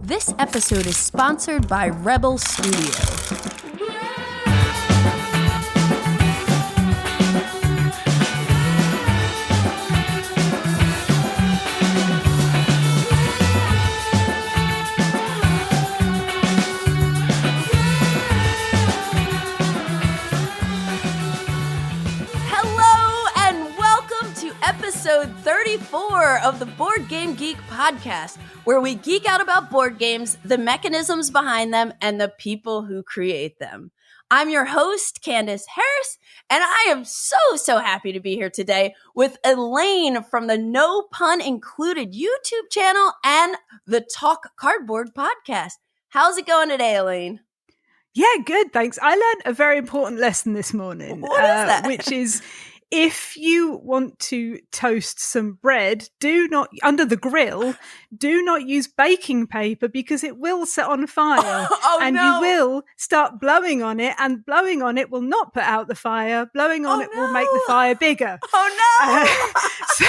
This episode is sponsored by Rebel Studio. Episode 34 of the Board Game Geek Podcast, where we geek out about board games, the mechanisms behind them, and the people who create them. I'm your host, Candice Harris, and I am so happy to be here today with Elaine from the No Pun Included YouTube channel and the Talk Cardboard podcast. How's it going today, Elaine? Yeah, good, thanks. I learned a very important lesson this morning. What is that? Which is, if you want to toast some bread, under the grill, do not use baking paper because it will set on fire. You will start blowing on it, and blowing on it will not put out the fire. Blowing on it will make the fire bigger. So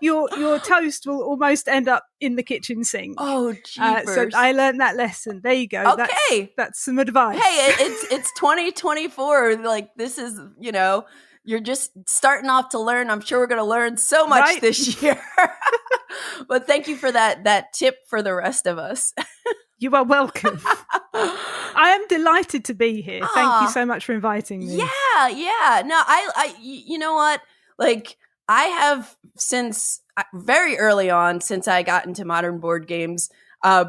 your toast will almost end up in the kitchen sink. Oh, jeepers. So I learned that lesson. There you go. Okay. That's some advice. Hey, it's 2024. Like, this is, you're just starting off to learn. I'm sure we're going to learn so much this year. But thank you for that tip for the rest of us. You are welcome. I am delighted to be here. Thank you so much for inviting me. Yeah. No, I you know what? Like, I have since very early on, since I got into modern board games,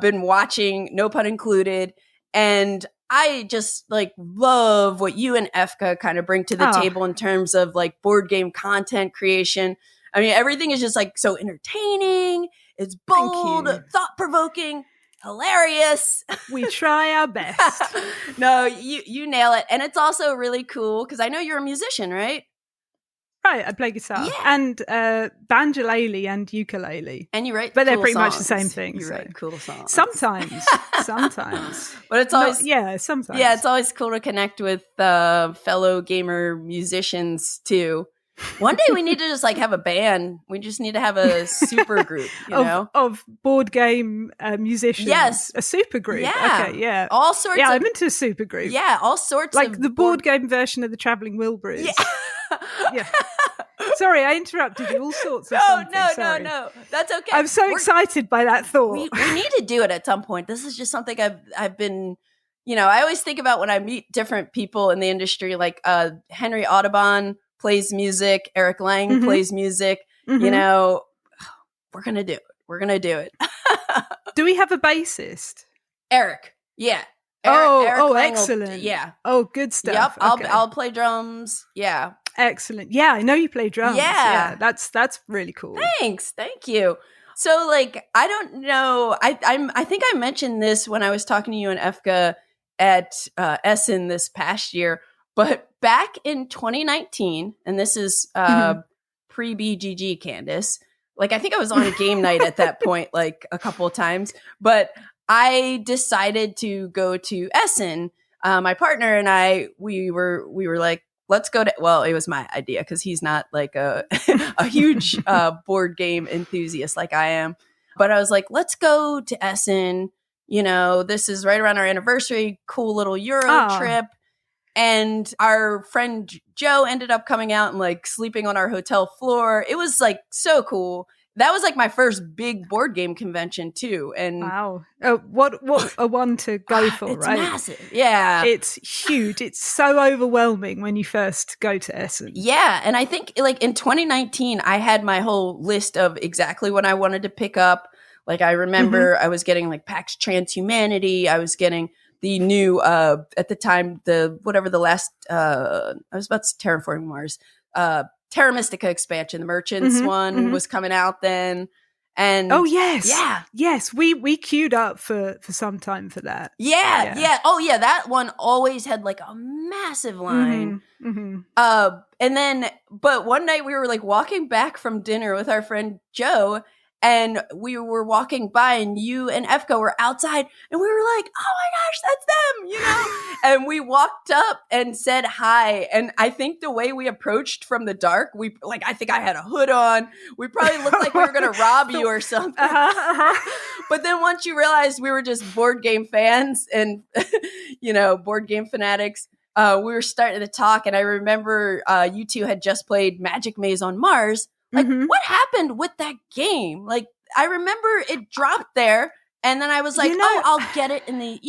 been watching No Pun Included, and I just love what you and Efka kind of bring to the table in terms of board game content creation. I mean, everything is just so entertaining. It's bold, thought-provoking, hilarious. We try our best. No, you nail it. And it's also really cool because I know you're a musician, right? Right, I play guitar and banjolele and ukulele. And you write but they're cool pretty songs. Much the same thing. You write cool songs. Sometimes. But it's always... sometimes. Yeah, it's always cool to connect with fellow gamer musicians, too. One day we need to just have a band. We just need to have a super group, of board game musicians. Yes. A super group. Yeah. Okay, yeah. All sorts of... I'm into a super group. Yeah, all sorts of... the board game version of the Traveling Wilburys. Yeah. Sorry, I interrupted you. All sorts of something. No. That's okay. I'm so excited by that thought. We need to do it at some point. This is just something I've been... I always think about when I meet different people in the industry, Henry Audubon plays music, Eric Lang plays music. Mm-hmm. We're going to do it. We're going to do it. Do we have a bassist? Eric. Yeah. Eric Lang excellent. Yeah. Oh, good stuff. Yep. Okay. I'll play drums. Yeah. Excellent. Yeah, I know you play drums. Yeah. That's really cool. Thanks. Thank you. So I don't know. I think I mentioned this when I was talking to you and Efka at Essen this past year, but back in 2019, and this is pre-BGG, Candice, I think I was on a game night at that point, a couple of times, but I decided to go to Essen. My partner and I, we were like, let's go to, well, it was my idea because he's not a huge board game enthusiast like I am. But I was like, let's go to Essen. This is right around our anniversary, cool little Euro trip. And our friend Joe ended up coming out and sleeping on our hotel floor. It was so cool. That was my first big board game convention too. And wow. What a one to go for, it's right? Massive. Yeah. It's huge. It's so overwhelming when you first go to Essen. Yeah. And I think in 2019, I had my whole list of exactly what I wanted to pick up. I remember I was getting Pax Transhumanity. I was getting the new, at the time, I was about to Terraforming Mars, Terra Mystica expansion, the Merchants one was coming out then. And oh yes. Yeah. Yes. We queued up for some time for that. Yeah. Oh yeah. That one always had a massive line. And then, but one night we were walking back from dinner with our friend Joe, and we were walking by and you and Efka were outside and we were like, oh my gosh, that's them, you know? And we walked up and said hi. And I think the way we approached from the dark, I think I had a hood on. We probably looked like we were going to rob you or something. But then once you realized we were just board game fans and, board game fanatics, we were starting to talk. And I remember you two had just played Magic Maze on Mars. Like, what happened with that game? Like, I remember it dropped there, and then I was like, I'll get it in the,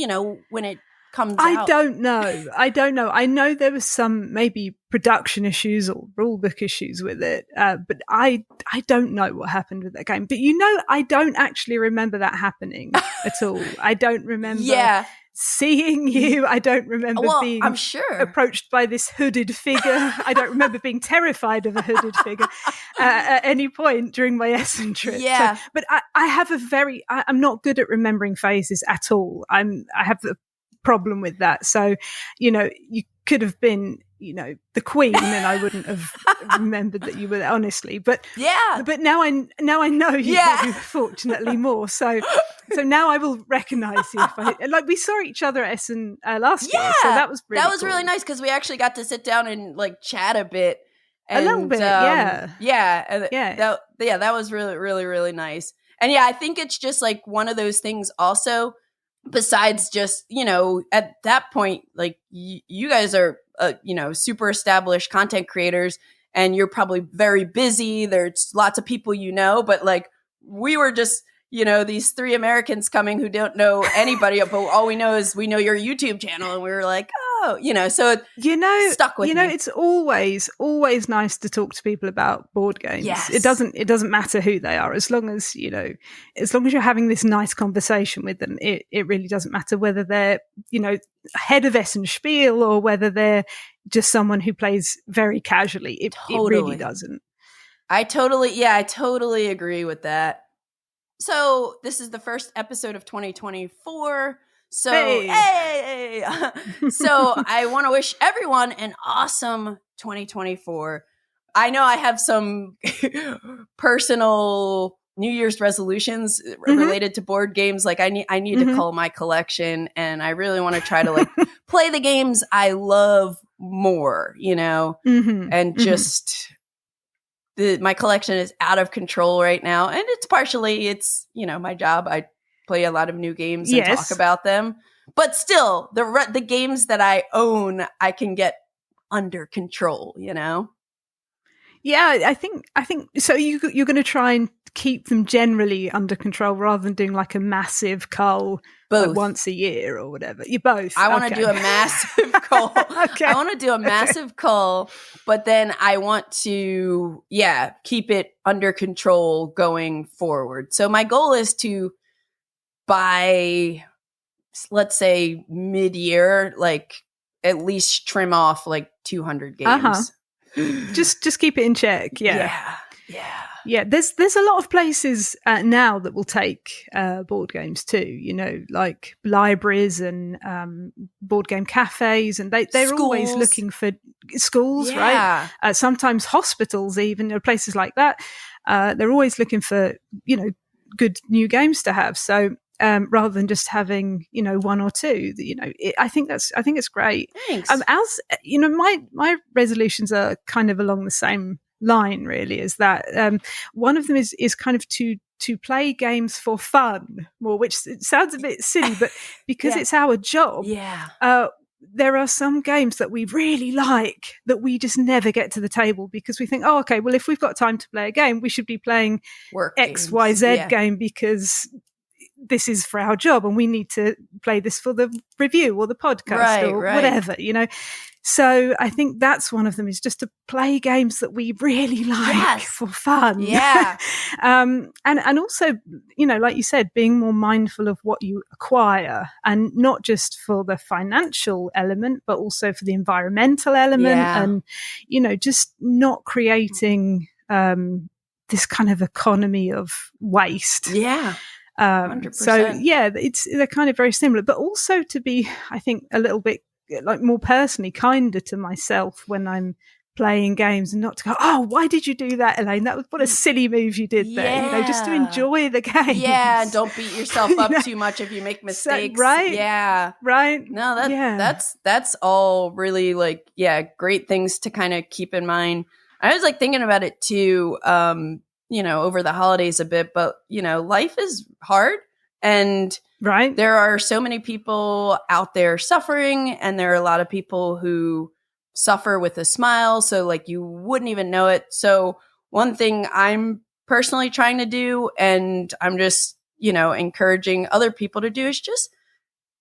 when it comes out. I don't know. I know there was some maybe production issues or rulebook issues with it, but I don't know what happened with that game. But, I don't actually remember that happening at all. I don't remember seeing you. I don't remember being I'm sure. approached by this hooded figure. I don't remember being terrified of a hooded figure at any point during my Essen trip. Yeah. So, but I have I'm not good at remembering phases at all. I have a problem with that. So, you could have been, the Queen, and I wouldn't have remembered that you were there, honestly. But now I know you, fortunately, more. So now I will recognise you. We saw each other at Essen last year, so that was really cool. Really nice because we actually got to sit down and chat a bit. And, a little bit, that was really, really, really nice. And I think it's just one of those things also, besides just, at that point, you guys are, super established content creators and you're probably very busy. There's lots of people, but we were just, these three Americans coming who don't know anybody, but all we know is we know your YouTube channel. And we were like, so stuck with me. It's always nice to talk to people about board games. Yes. It doesn't matter who they are, as long as you're having this nice conversation with them. It really doesn't matter whether they're, head of Essen Spiel or whether they're just someone who plays very casually. It really doesn't. I totally agree with that. So this is the first episode of 2024. So, hey! So I want to wish everyone an awesome 2024. I know I have some personal New Year's resolutions related to board games. I need to cull my collection, and I really want to try to play the games I love more, and just my collection is out of control right now. And it's partially, my job. I play a lot of new games and talk about them, but still the games that I own, I can get under control, Yeah, I think so. You're going to try and keep them generally under control rather than doing a massive cull once a year or whatever. You both. I want to do a massive cull. Okay. I want to do a massive cull, but then I want to keep it under control going forward. So my goal is to by, let's say, mid-year, at least trim off 200 games. Just keep it in check. Yeah. There's a lot of places now that will take board games too, like libraries and board game cafes, and they're schools. Always looking for schools, right? Sometimes hospitals, even places like that. They're always looking for good new games to have. So rather than just having one or two, I think it's great. Thanks. As my resolutions are kind of along the same line, really, is that one of them is kind of to play games for fun more, which it sounds a bit silly, but because it's our job, there are some games that we really like that we just never get to the table because we think, if we've got time to play a game, we should be playing XYZ game because this is for our job and we need to play this for the review or the podcast or whatever, So I think that's one of them, is just to play games that we really like for fun. Yeah. And also, like you said, being more mindful of what you acquire, and not just for the financial element, but also for the environmental element and, just not creating this kind of economy of waste. Yeah. 100%. So they're kind of very similar, but also to be, I think, a little bit more personally kinder to myself when I'm playing games and not to go, oh, why did you do that, Elaine? What a silly move you did there. Just to enjoy the game. Yeah, don't beat yourself up too much if you make mistakes. Right? Yeah. Right. No, that's all really great things to kind of keep in mind. I was thinking about it too, over the holidays a bit, but life is hard, and there are so many people out there suffering, and there are a lot of people who suffer with a smile, so you wouldn't even know it. So one thing I'm personally trying to do, and I'm just encouraging other people to do, is just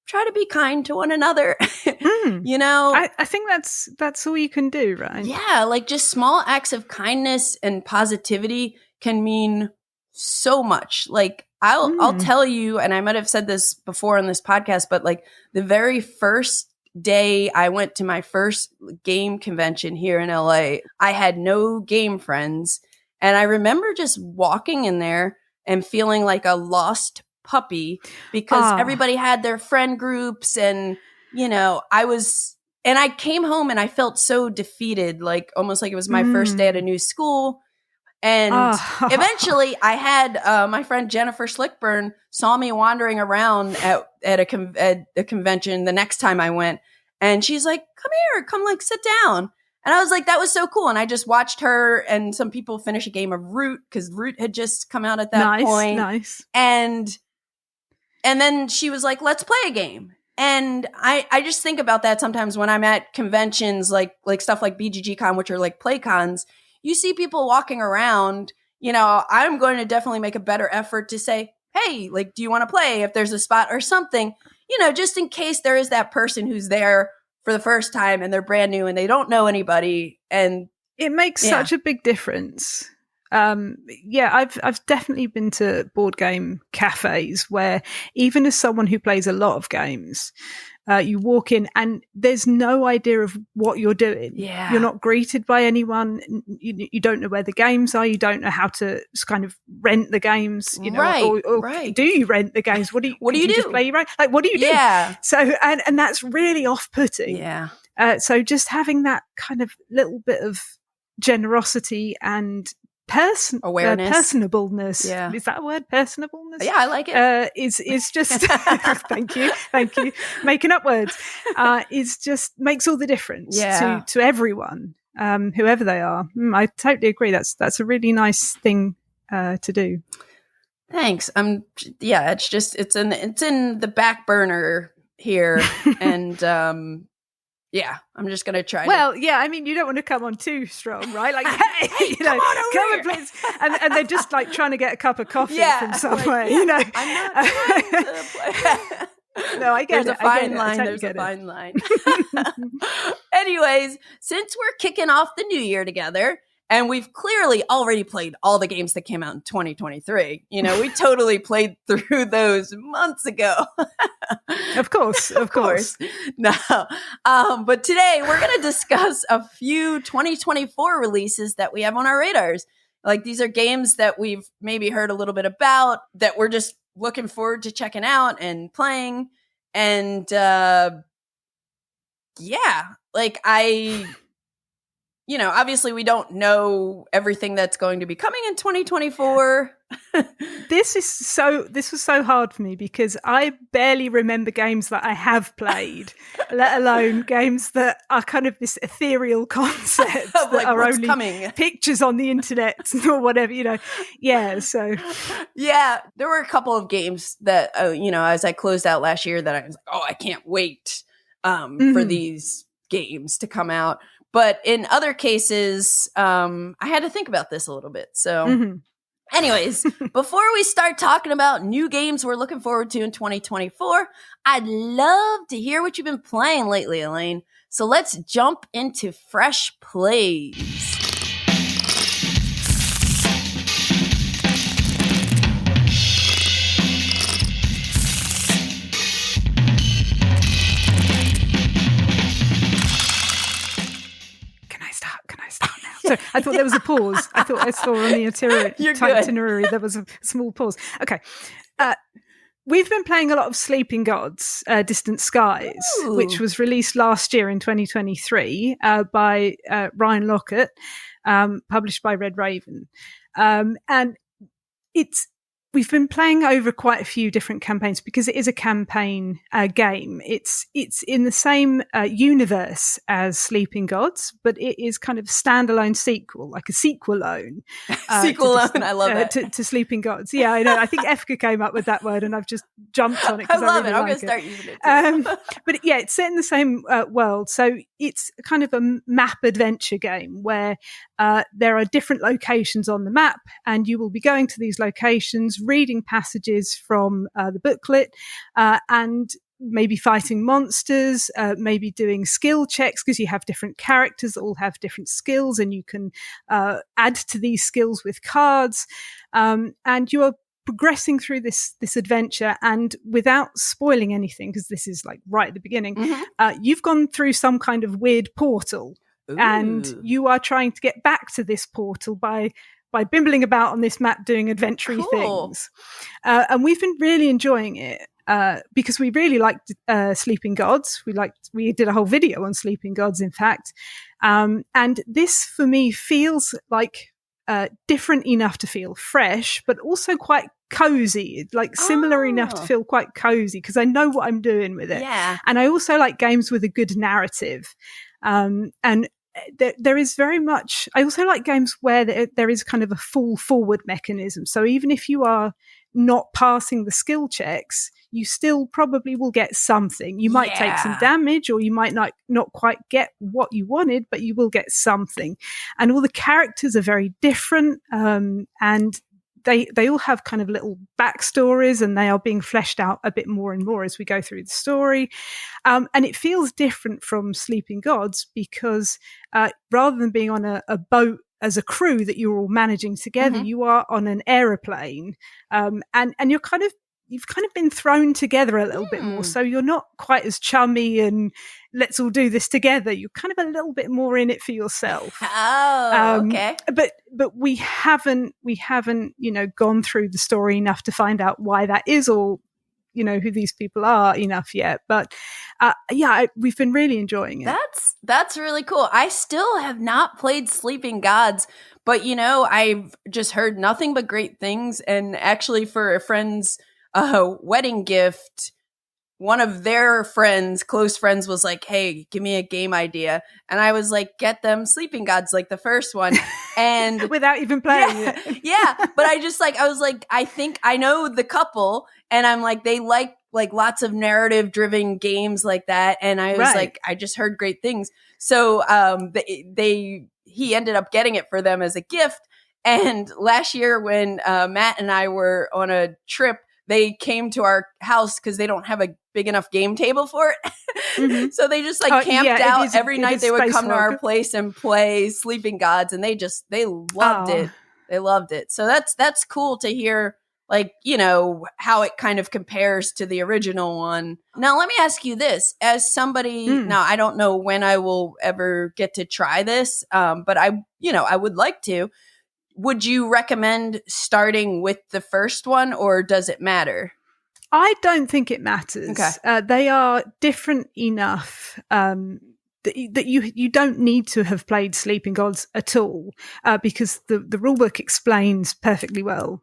try to be kind to one another. I think that's all you can do, right? Yeah, just small acts of kindness and positivity can mean so much. I'll tell you, and I might have said this before on this podcast, but the very first day I went to my first game convention here in LA, I had no game friends. And I remember just walking in there and feeling like a lost puppy because everybody had their friend groups, and, I came home and I felt so defeated, almost like it was my first day at a new school. And eventually I had my friend Jennifer Slickburn saw me wandering around at a convention the next time I went. And she's like, come here, come sit down. And I was like, that was so cool. And I just watched her and some people finish a game of Root, because Root had just come out at that point. Nice. And then she was like, let's play a game. And I just think about that sometimes when I'm at conventions, like stuff like BGG Con, which are play cons. You see people walking around, I'm going to definitely make a better effort to say, hey, do you want to play if there's a spot or something, just in case there is that person who's there for the first time and they're brand new and they don't know anybody. And it makes such a big difference. I've definitely been to board game cafes where, even as someone who plays a lot of games, you walk in and there's no idea of what you're doing. Yeah. You're not greeted by anyone. You don't know where the games are. You don't know how to kind of rent the games. Or do you rent the games? What do you do? Just play, right? What do you do? Yeah. So and that's really off-putting. Yeah. So just having that kind of little bit of generosity and awareness, personableness. Yeah. Is that a word? Personableness? Yeah, I like it. Is just thank you. Making up words. Is just makes all the difference to everyone, whoever they are. I totally agree. That's a really nice thing to do. Thanks. It's in the back burner here, and I'm just going to try. Well, I mean, you don't want to come on too strong, right? Hey, come on, please. And they're just trying to get a cup of coffee from somewhere, I'm not trying to play. No, I get it. There's a fine line. There's a fine line. Anyways, since we're kicking off the new year together, and we've clearly already played all the games that came out in 2023. We totally played through those months ago. Of course. No. But today we're going to discuss a few 2024 releases that we have on our radars. These are games that we've maybe heard a little bit about, that we're just looking forward to checking out and playing. And obviously we don't know everything that's going to be coming in 2024. This was so hard for me because I barely remember games that I have played, let alone games that are kind of this ethereal concept that are only coming. Pictures on the internet or whatever, Yeah, so. Yeah, there were a couple of games that, as I closed out last year, that I was like, I can't wait for these games to come out. But in other cases, I had to think about this a little bit. So anyways, before we start talking about new games we're looking forward to in 2024, I'd love to hear what you've been playing lately, Elaine. So let's jump into fresh plays. So I thought there was a pause. I thought I saw on the itinerary there was a small pause. Okay. we've been playing a lot of Sleeping Gods, Distant Skies, which was released last year in 2023 by Ryan Lockett, published by Red Raven. And we've been playing over quite a few different campaigns because it is a campaign game. It's in the same universe as Sleeping Gods, but it is kind of standalone sequel, like a sequel-lone. Sequel-lone, I love it. To Sleeping Gods. Yeah, I know. I think Efka came up with that word and I've just jumped on it. I love really it. I'm going to start using it too. But yeah, it's set in the same world. So it's kind of a map adventure game where there are different locations on the map and you will be going to these locations, reading passages from the booklet, and maybe fighting monsters, maybe doing skill checks because you have different characters that all have different skills and you can add to these skills with cards. And you are progressing through this adventure, and without spoiling anything, because this is like right at the beginning, you've gone through some kind of weird portal. Ooh. And you are trying to get back to this portal by bimbling about on this map doing adventure things. And we've been really enjoying it because we really liked Sleeping Gods. We did a whole video on Sleeping Gods, in fact. And this, for me, feels like different enough to feel fresh, but also quite cozy, like similar enough to feel quite cozy because I know what I'm doing with it. Yeah. And I also like games with a good narrative. And there is very much, I also like games where there is kind of a fall forward mechanism. So even if you are not passing the skill checks, you still probably will get something. You might take some damage, or you might not quite get what you wanted, but you will get something. And all the characters are very different, and they all have kind of little backstories, and they are being fleshed out a bit more and more as we go through the story. And it feels different from Sleeping Gods because rather than being on a boat as a crew that you're all managing together, you are on an aeroplane, and you've kind of been thrown together a little bit more. So you're not quite as chummy and let's all do this together. You're kind of a little bit more in it for yourself. Okay. But we haven't, gone through the story enough to find out why that is, or, who these people are enough yet. But we've been really enjoying it. That's really cool. I still have not played Sleeping Gods, but I've just heard nothing but great things. And actually, for a friend's wedding gift, one of their close friends was like, hey, give me a game idea. And I was like, get them Sleeping Gods, like the first one. And without even playing it. Yeah. But I was like, I think I know the couple, and I'm like, they like lots of narrative driven games like that. And I was like, I just heard great things. So he ended up getting it for them as a gift. And last year when Matt and I were on a trip, they came to our house because they don't have a big enough game table for it. So they just camped out every night. They would come to our place and play Sleeping Gods, and they loved it. They loved it. So that's cool to hear, how it kind of compares to the original one. Now, let me ask you this. As somebody, now I don't know when I will ever get to try this, but I would like to. Would you recommend starting with the first one, or does it matter? I don't think it matters. Okay. They are different enough that you don't need to have played Sleeping Gods at all, because the rulebook explains perfectly well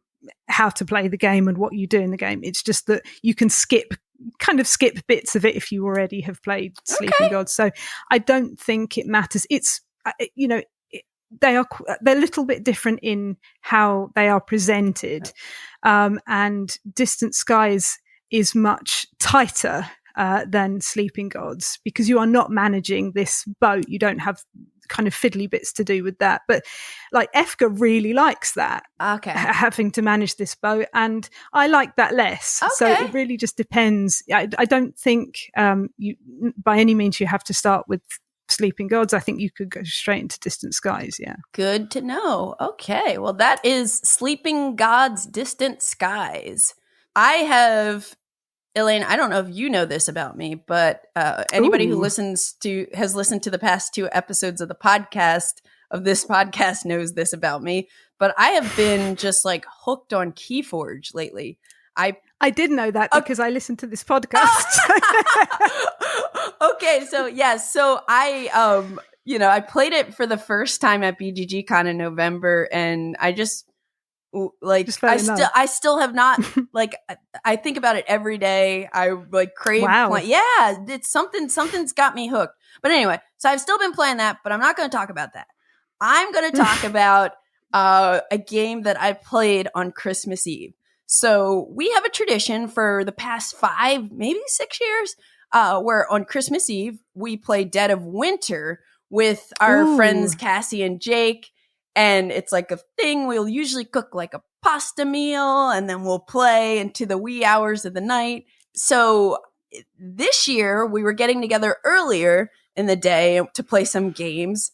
how to play the game and what you do in the game. It's just that you can skip bits of it if you already have played Sleeping Gods. So I don't think it matters. It's they're a little bit different in how they are presented, and Distant Skies is much tighter than Sleeping Gods because you are not managing this boat. You don't have kind of fiddly bits to do with that. But Efka really likes that, having to manage this boat, and I like that less. So it really just depends. I don't think you by any means you have to start with Sleeping Gods. I think you could go straight into Distant Skies. Yeah. Good to know. Okay. Well, that is Sleeping Gods Distant Skies. I have, Elaine, I don't know if you know this about me, but anybody who has listened to the past 2 episodes of this podcast knows this about me. But I have been just hooked on KeyForge lately. I did know that because I listened to this podcast. Okay, so yes, so I played it for the first time at BGG Con in November, and I just I still have not like I think about it every day. I like crave yeah, it's something's got me hooked. But anyway, so I've still been playing that, but I'm not going to talk about that. I'm going to talk about a game that I played on Christmas Eve. So we have a tradition for the past 5, maybe 6 years, where on Christmas Eve we play Dead of Winter with our friends Cassie and Jake. And it's like a thing. We'll usually cook like a pasta meal, and then we'll play into the wee hours of the night. So this year we were getting together earlier in the day to play some games.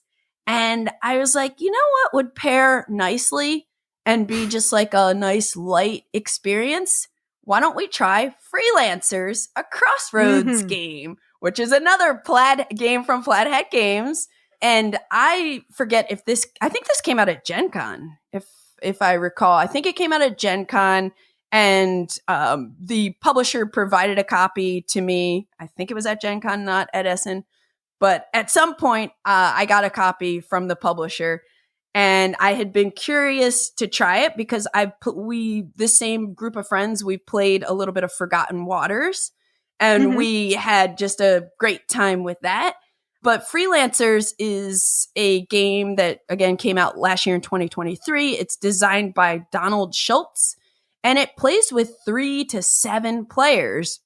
And I was like, you know what would pair nicely and be just like a nice light experience? Why don't we try Freelancers, a Crossroads game, which is another plaid game from Plaid Hat Games. And I forget I think this came out at Gen Con, if I recall. I think it came out at Gen Con, and the publisher provided a copy to me. I think it was at Gen Con, not at Essen. But at some point, I got a copy from the publisher, and I had been curious to try it because this same group of friends, we played a little bit of Forgotten Waters, and we had just a great time with that. But Freelancers is a game that, again, came out last year in 2023. It's designed by Donald Schultz, and it plays with 3 to 7 players.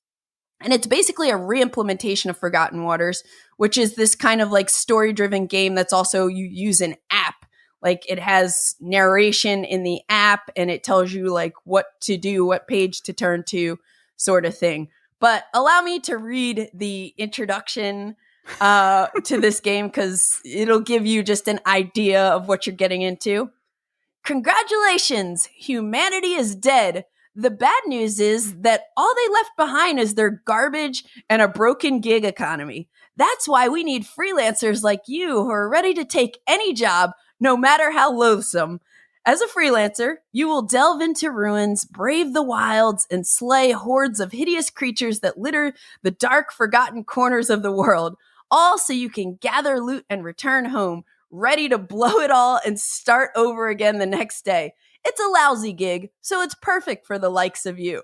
And it's basically a re-implementation of Forgotten Waters, which is this kind of like story-driven game that's also, you use an app. Like it has narration in the app, and it tells you like what to do, what page to turn to, sort of thing. But allow me to read the introduction to this game, because it'll give you just an idea of what you're getting into. Congratulations, humanity is dead. The bad news is that all they left behind is their garbage and a broken gig economy. That's why we need freelancers like you who are ready to take any job, no matter how loathsome. As a freelancer, you will delve into ruins, brave the wilds, and slay hordes of hideous creatures that litter the dark, forgotten corners of the world. All so you can gather loot and return home, ready to blow it all and start over again the next day. It's a lousy gig, so it's perfect for the likes of you.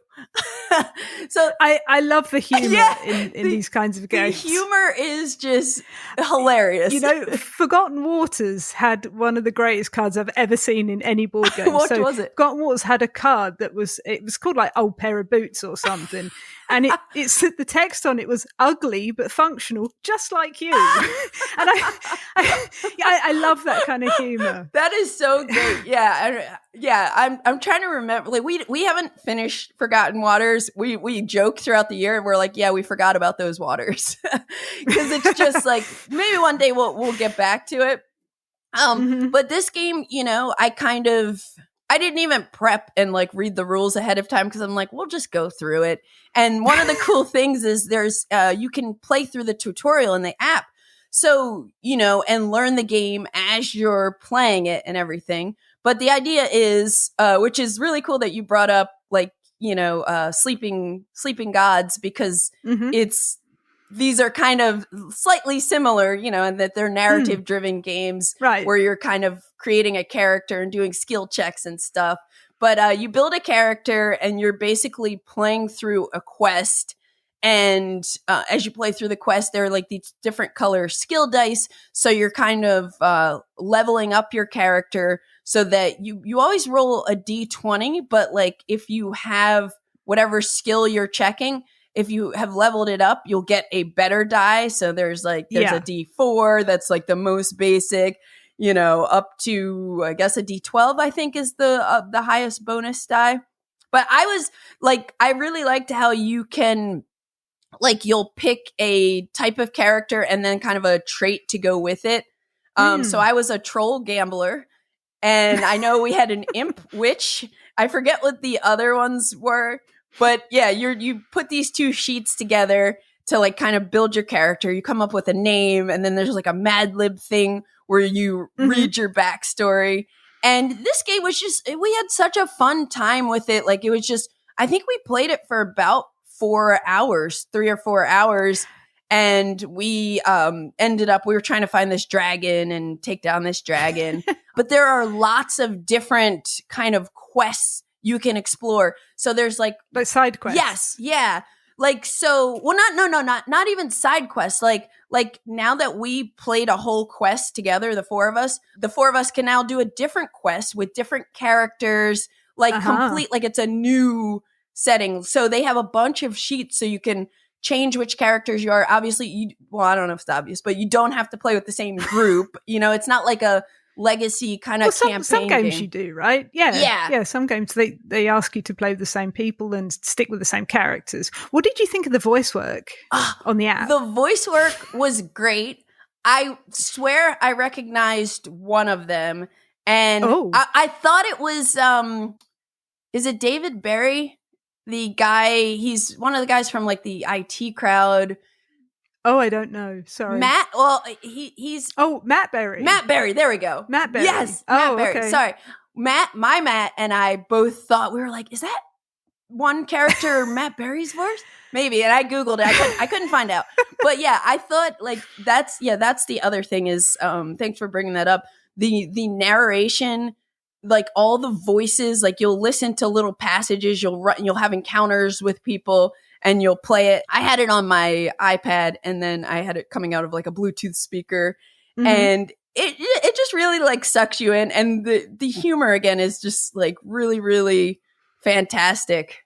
So I love the humor in these kinds of games. The humor is just hilarious. You know, Forgotten Waters had one of the greatest cards I've ever seen in any board game. What was it? Forgotten Waters had a card that was called like Old Pair of Boots or something. And it's the text on it was ugly but functional, just like you. And I love that kind of humor. That is so great. Yeah. I'm trying to remember. Like we haven't finished Forgotten Waters. We joke throughout the year. We're like, yeah, we forgot about those waters, because it's just like maybe one day we'll get back to it. But this game, you know, I didn't even prep and like read the rules ahead of time, because I'm like, we'll just go through it. And one of the cool things is there's you can play through the tutorial in the app. So, you know, and learn the game as you're playing it and everything. But the idea is, which is really cool that you brought up, like, you know, sleeping gods, because these are kind of slightly similar, you know, in that they're narrative driven games, right, where you're kind of creating a character and doing skill checks and stuff. But you build a character and you're basically playing through a quest. And as you play through the quest, there are like these different color skill dice. So you're kind of leveling up your character so that you always roll a D20. But like if you have whatever skill you're checking, if you have leveled it up, you'll get a better die. So there's a D4 that's like the most basic, you know, up to, I guess, a D12, I think is the highest bonus die. But I was like, I really liked how you can, like, you'll pick a type of character and then kind of a trait to go with it. So I was a troll gambler, and I know we had an imp witch. I forget what the other ones were, but yeah, you put these two sheets together to like kind of build your character. You come up with a name, and then there's like a Mad Lib thing where you read your backstory. And this game was just, we had such a fun time with it. Like, it was just I think we played it for about 4 hours, 3 or 4 hours. And we ended up, we were trying to find this dragon and take down this dragon. But there are lots of different kind of quests you can explore. So there's like side quests. Yes. Yeah. Like, so, well, not even side quests. Like now that we played a whole quest together, the four of us can now do a different quest with different characters, like complete, like it's a new setting. So they have a bunch of sheets so you can change which characters you are. Obviously, I don't know if it's obvious, but you don't have to play with the same group. It's not like a legacy kind of campaign. Some games game. You do, right? Yeah. Some games they ask you to play with the same people and stick with the same characters. What did you think of the voice work on the app? The voice work was great. I swear I recognized one of them, and I thought it was is it David Barry? The guy, he's one of the guys from like the IT crowd. Oh, I don't know. Sorry. Matt, well, he's... Oh, Matt Berry. Matt Berry, there we go. Matt Berry. Yes, Matt Berry. Okay. Sorry. Matt and I both thought, we were like, is that one character Matt Berry's voice? Maybe, and I Googled it. I couldn't find out. But yeah, I thought like that's the other thing is, thanks for bringing that up. The narration, like all the voices, like you'll listen to little passages, you'll have encounters with people and you'll play it. I had it on my iPad and then I had it coming out of like a Bluetooth speaker, and it just really like sucks you in. And the humor again is just like really, really fantastic.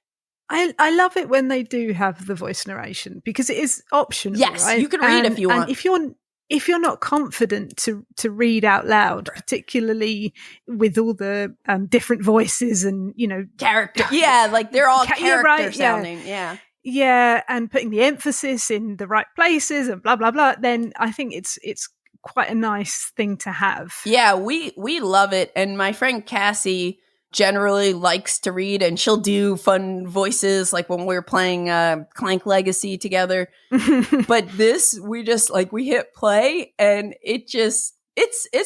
I love it when they do have the voice narration because it is optional. Yes, right? You can read if you want. And if you're not confident to read out loud, particularly with all the different voices and character, like they're all character sounding, yeah, and putting the emphasis in the right places and blah blah blah, then I think it's quite a nice thing to have. Yeah, we love it, and my friend Cassie generally likes to read, and she'll do fun voices like when we're playing Clank Legacy together. But this, we just like we hit play and it's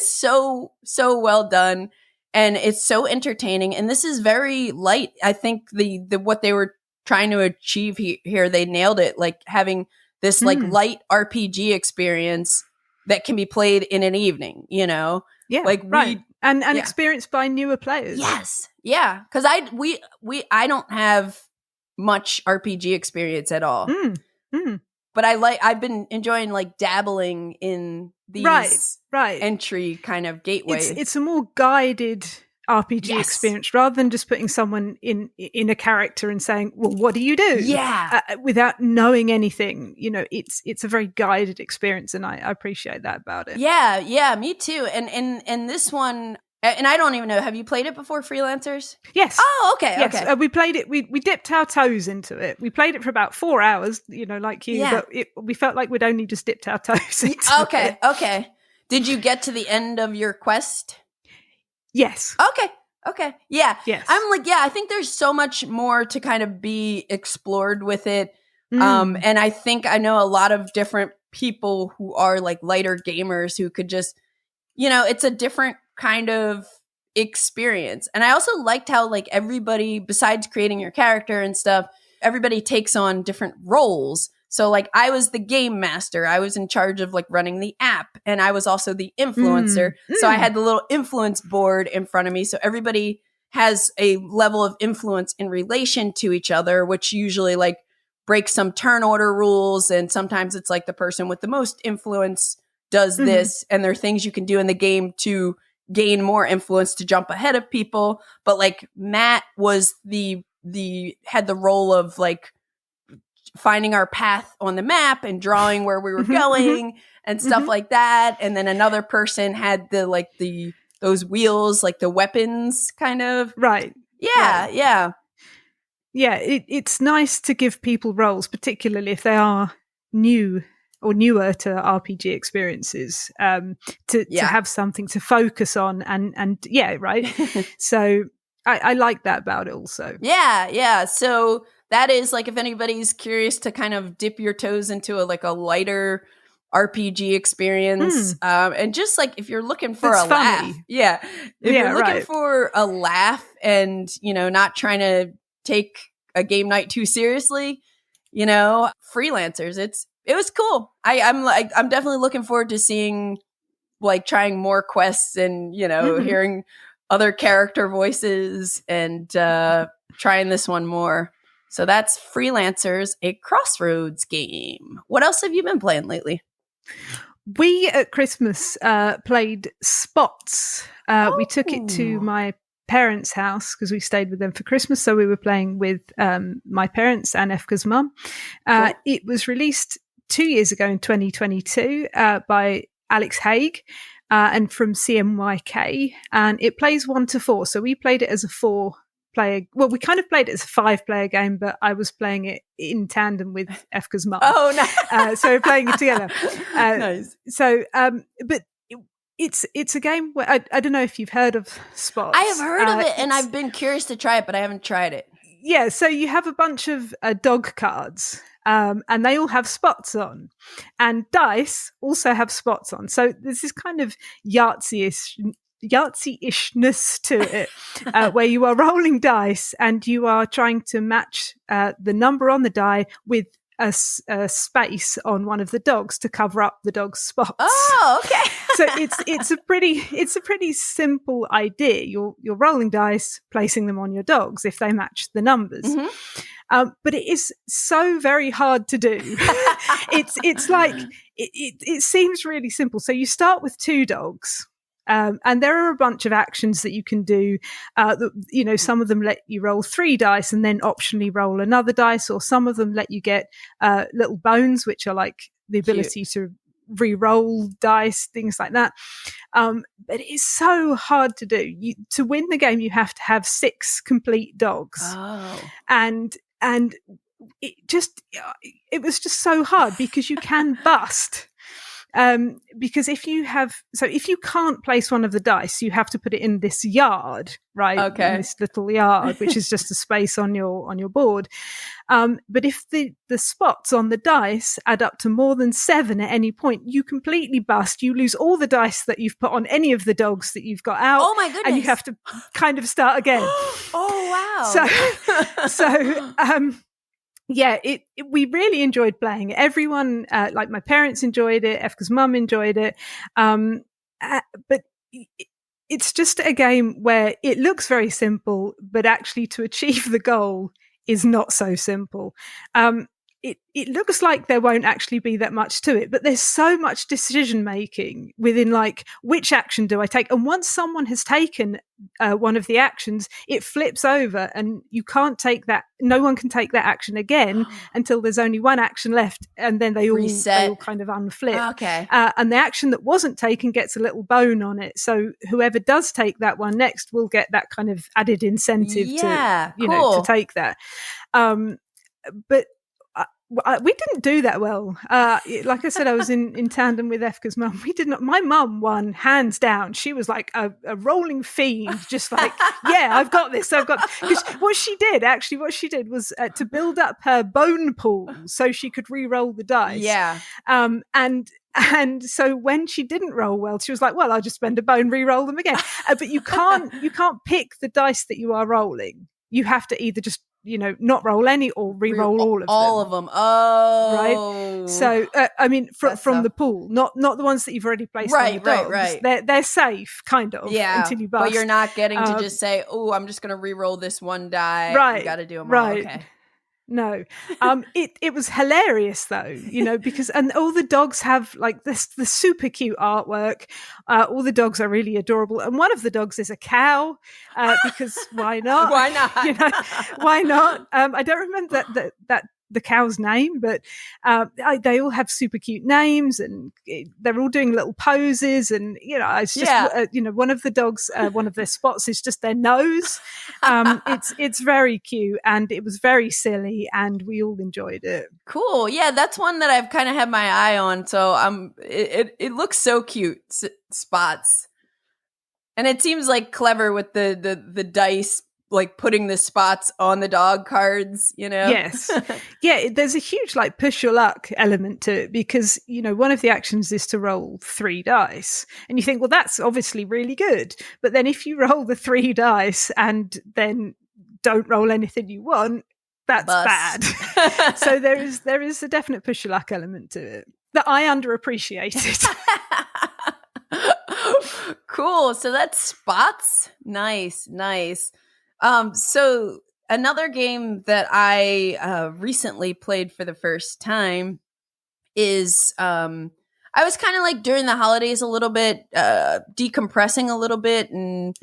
so well done and it's so entertaining, and this is very light. I think the what they were trying to achieve here, they nailed it, like having this like light RPG experience that can be played in an evening, like right. And experienced by newer players. Yes. Yeah. Because I don't have much RPG experience at all. But I've been enjoying like dabbling in these entry kind of gateway. It's a more guided RPG experience rather than just putting someone in a character and saying, well, what do you do? Yeah. Without knowing anything, it's a very guided experience, and I appreciate that about it. Yeah, me too. And this one, and I don't even know, have you played it before, Freelancers? Yes. Oh, okay. Yes. Okay. We played it. We dipped our toes into it. We played it for about 4 hours, like you, but we felt like we'd only just dipped our toes into it. Okay. Did you get to the end of your quest? Yes. Okay. Yeah. Yes. I'm like, I think there's so much more to kind of be explored with it. And I think I know a lot of different people who are like lighter gamers who could just, it's a different kind of experience. And I also liked how like everybody, besides creating your character and stuff, everybody takes on different roles. So like I was the game master. I was in charge of like running the app, and I was also the influencer. So I had the little influence board in front of me. So everybody has a level of influence in relation to each other, which usually like breaks some turn order rules. And sometimes it's like the person with the most influence does this, and there are things you can do in the game to gain more influence to jump ahead of people. But like Matt was had the role of like finding our path on the map and drawing where we were going and stuff like that. And then another person had those wheels, like the weapons kind of. Right. Yeah. Right. Yeah. Yeah. It's nice to give people roles, particularly if they are new or newer to RPG experiences, to have something to focus on and right. So I like that about it also. Yeah. So that is like, if anybody's curious to kind of dip your toes into a lighter RPG experience, and just like if you're looking for a laugh, if you're looking for a laugh and not trying to take a game night too seriously. Freelancers. It was cool. I'm definitely looking forward to seeing, like, trying more quests and, hearing other character voices and trying this one more. So that's Freelancers, a Crossroads game. What else have you been playing lately? We at Christmas played Spots. We took it to my parents' house because we stayed with them for Christmas. So we were playing with my parents and Efka's mum. Cool. It was released 2 years ago in 2022 by Alex Haig and from CMYK. And it plays 1 to 4. So we played it as a 4-player. Well, we kind of played it as a 5-player game, but I was playing it in tandem with Efka's mum. Oh, no. So we're playing it together. Nice. So, but it's a game where I don't know if you've heard of Spots. I have heard of it, and I've been curious to try it, but I haven't tried it. Yeah, so you have a bunch of dog cards, and they all have spots on, and dice also have spots on. So there's this kind of Yahtzee-ishness to it, where you are rolling dice and you are trying to match the number on the die with a space on one of the dogs to cover up the dog's spots. Oh, okay. So it's a pretty simple idea. You're rolling dice, placing them on your dogs if they match the numbers. Mm-hmm. But it is so very hard to do. It's like it seems really simple. So you start with 2 dogs. And there are a bunch of actions that you can do. Some of them let you roll 3 dice and then optionally roll another dice, or some of them let you get little bones, which are like the ability to re-roll dice, things like that. But it's so hard to do. To win the game, you have to have 6 complete dogs. Oh. And it was just so hard because you can bust. Because if you can't place one of the dice, you have to put it in this yard, right? Okay. In this little yard, which is just a space on your board. But if the spots on the dice add up to more than 7 at any point, you completely bust. You lose all the dice that you've put on any of the dogs that you've got out. Oh my goodness. And you have to kind of start again. Oh wow. So yeah, we really enjoyed playing it. Everyone, like my parents enjoyed it, Efka's mum enjoyed it. But it's just a game where it looks very simple, but actually to achieve the goal is not so simple. It looks like there won't actually be that much to it, but there's so much decision making within, like, which action do I take? And once someone has taken one of the actions, it flips over and you can't take that. No one can take that action again until there's only one action left, and then they all kind of unflip. Okay. And the action that wasn't taken gets a little bone on it. So whoever does take that one next will get that kind of added incentive to take that. But we didn't do that well. Like I said, I was in tandem with Efka's mum. We did not. My mum won hands down. She was like a rolling fiend, just like, yeah, I've got this. Because what she did was to build up her bone pool so she could re-roll the dice. Yeah. And so when she didn't roll well, she was like, well, I'll just spend a bone, re-roll them again. But you can't pick the dice that you are rolling. You have to either just not roll any or re-roll all of them. Oh, right. So I mean, from the pool, not the ones that you've already placed. Right, on the dogs. right. They're safe, kind of. Yeah, until you bust. But you're not getting to just say, "Oh, I'm just going to re-roll this one die." Right. You got to do them right. all. Okay. No, it was hilarious though, because and all the dogs have like the super cute artwork. All the dogs are really adorable, and one of the dogs is a cow because why not? Why not? Why not? I don't remember that the cow's name, but they all have super cute names, and they're all doing little poses, and it's just one of the dogs, one of their spots is just their nose. It's very cute, and it was very silly, and we all enjoyed it. Cool. Yeah, that's one that I've kind of had my eye on. So it looks so cute. Spots, and it seems like clever with the dice, like putting the spots on the dog cards, Yes. Yeah, there's a huge like push your luck element to it because, one of the actions is to roll 3 dice. And you think, well, that's obviously really good. But then if you roll the 3 dice and then don't roll anything you want, that's bad. So there is a definite push your luck element to it that I underappreciated. Cool. So that's Spots. Nice. So another game that I recently played for the first time is I was kind of like during the holidays a little bit decompressing a little bit and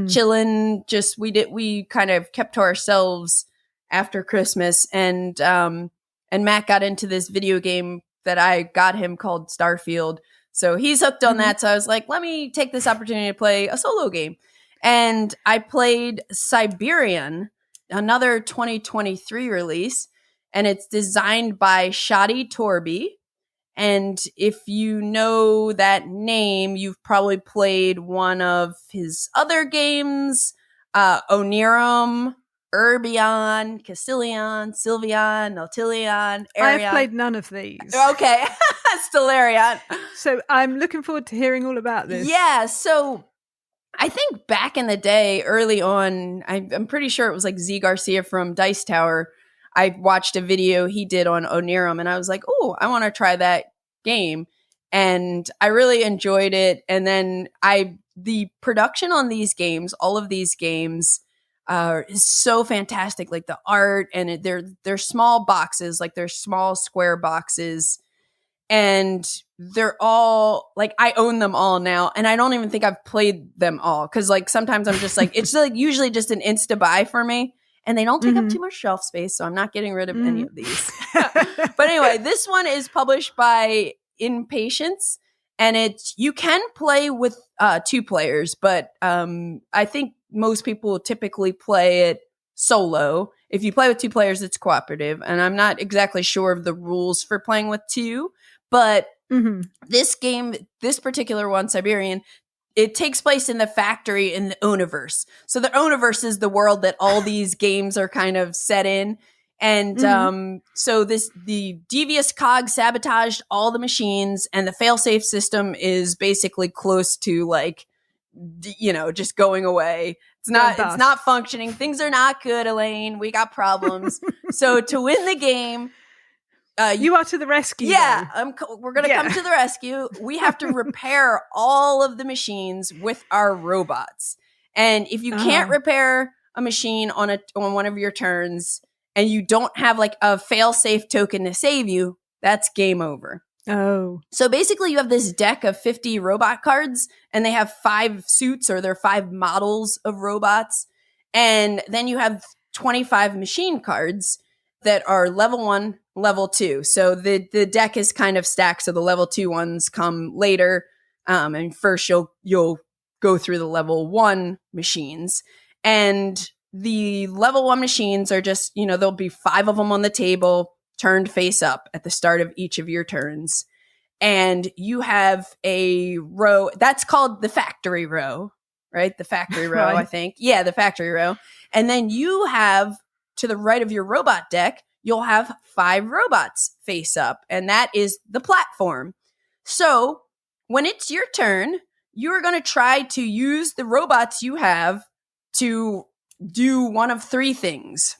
chilling. Just we kind of kept to ourselves after Christmas, and Matt got into this video game that I got him called Starfield. So he's hooked on that. So I was like, let me take this opportunity to play a solo game. And I played Cyberion, another 2023 release, and it's designed by Shadi Torby. And if you know that name, you've probably played one of his other games, Onirum, Urbion, Castilion, Sylvion, Nautilion, Arion. I've played none of these. Okay. Stellarion. So I'm looking forward to hearing all about this. Yeah, so I think back in the day, early on, I'm pretty sure it was like Z Garcia from Dice Tower. I watched a video he did on Onirum, and I was like, oh, I want to try that game. And I really enjoyed it. And then the production on these games, all of these games, is so fantastic. Like the art, and they're small boxes, like they're small square boxes. And they're all like, I own them all now, and I don't even think I've played them all, because like sometimes I'm just like, it's like usually just an insta buy for me, and they don't take up too much shelf space, so I'm not getting rid of any of these. But anyway, this one is published by Impatience, and you can play with 2 players, but I think most people typically play it solo. If you play with 2 players, it's cooperative, and I'm not exactly sure of the rules for playing with 2. But this game, this particular one, Cyberion, it takes place in the factory in the Universe. So the Universe is the world that all these games are kind of set in. And so the devious cog sabotaged all the machines, and the failsafe system is basically close to like, just going away. It's not functioning. Things are not good, Elaine. We got problems. So to win the game, you are to the rescue. Yeah, we're going to come to the rescue. We have to repair all of the machines with our robots. And if you can't repair a machine on one of your turns, and you don't have like a fail-safe token to save you, that's game over. Oh. So basically you have this deck of 50 robot cards, and they have 5 suits, or they're 5 models of robots. And then you have 25 machine cards that are level 1, level 2. So the deck is kind of stacked. So the level 2 ones come later. And first you'll go through the level 1 machines. And the level 1 machines are just, there'll be 5 of them on the table, turned face up at the start of each of your turns. And you have a row that's called the factory row, right? The factory row, Right. I think. Yeah, the factory row. And then you have, to the right of your robot deck, you'll have 5 robots face up, and that is the platform. So when it's your turn, you're going to try to use the robots you have to do one of 3 things.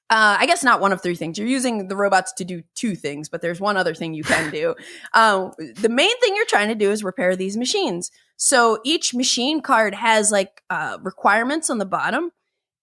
I guess not one of 3 things. You're using the robots to do 2 things, but there's one other thing you can do. The main thing you're trying to do is repair these machines. So each machine card has like requirements on the bottom.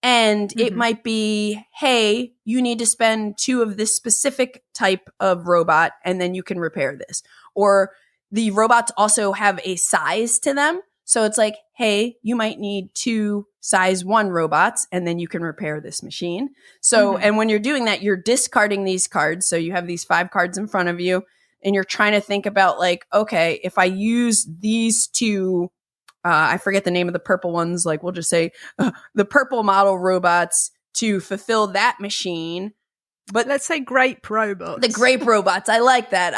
And it might be, hey, you need to spend 2 of this specific type of robot, and then you can repair this. Or the robots also have a size to them. So it's like, hey, you might need 2 size 1 robots, and then you can repair this machine. So, and when you're doing that, you're discarding these cards. So you have these 5 cards in front of you, and you're trying to think about like, okay, if I use these 2, I forget the name of the purple ones. Like we'll just say the purple model robots to fulfill that machine. But let's say grape robots. The grape robots. I like that.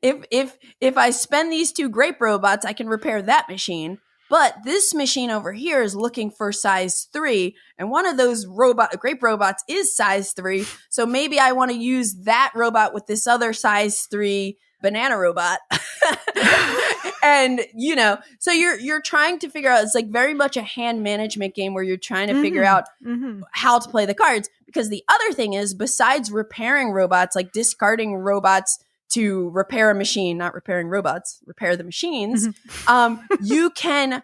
If I spend these 2 grape robots, I can repair that machine. But this machine over here is looking for size 3, and one of those grape robots is size 3. So maybe I want to use that robot with this other size 3 banana robot. And, so you're trying to figure out, it's like very much a hand management game where you're trying to figure out how to play the cards. Because the other thing is, besides repairing robots, like discarding robots to repair a machine, not repairing robots, repair the machines, you can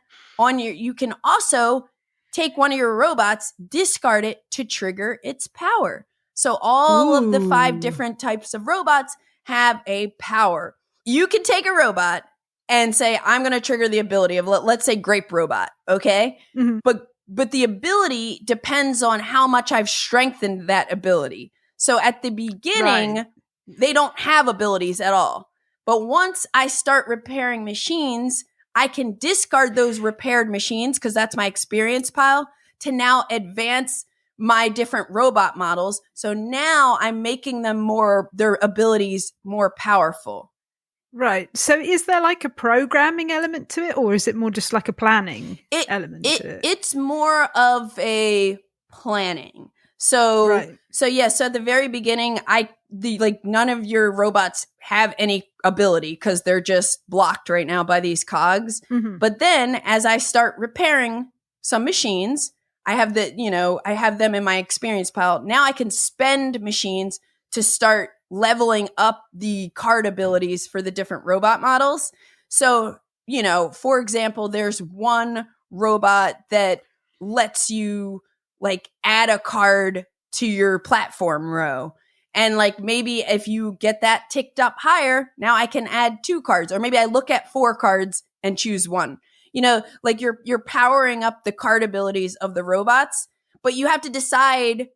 also take one of your robots, discard it to trigger its power. So all of the 5 different types of robots have a power. You can take a robot and say, I'm going to trigger the ability of, let's say, Grape Robot, okay? But the ability depends on how much I've strengthened that ability. So at the beginning, they don't have abilities at all. But once I start repairing machines, I can discard those repaired machines, because that's my experience pile, to now advance my different robot models. So now I'm making them their abilities more powerful. Right. So is there like a programming element to it, or is it more just like a planning element to it? It's more of a planning. So at the very beginning, none of your robots have any ability because they're just blocked right now by these cogs. But then as I start repairing some machines, I have them in my experience pile. Now I can spend machines to start leveling up the card abilities for the different robot models. So, for example, there's one robot that lets you like add a card to your platform row. And like maybe if you get that ticked up higher, now I can add 2 cards, or maybe I look at 4 cards and choose 1. Like you're powering up the card abilities of the robots, but you have to decide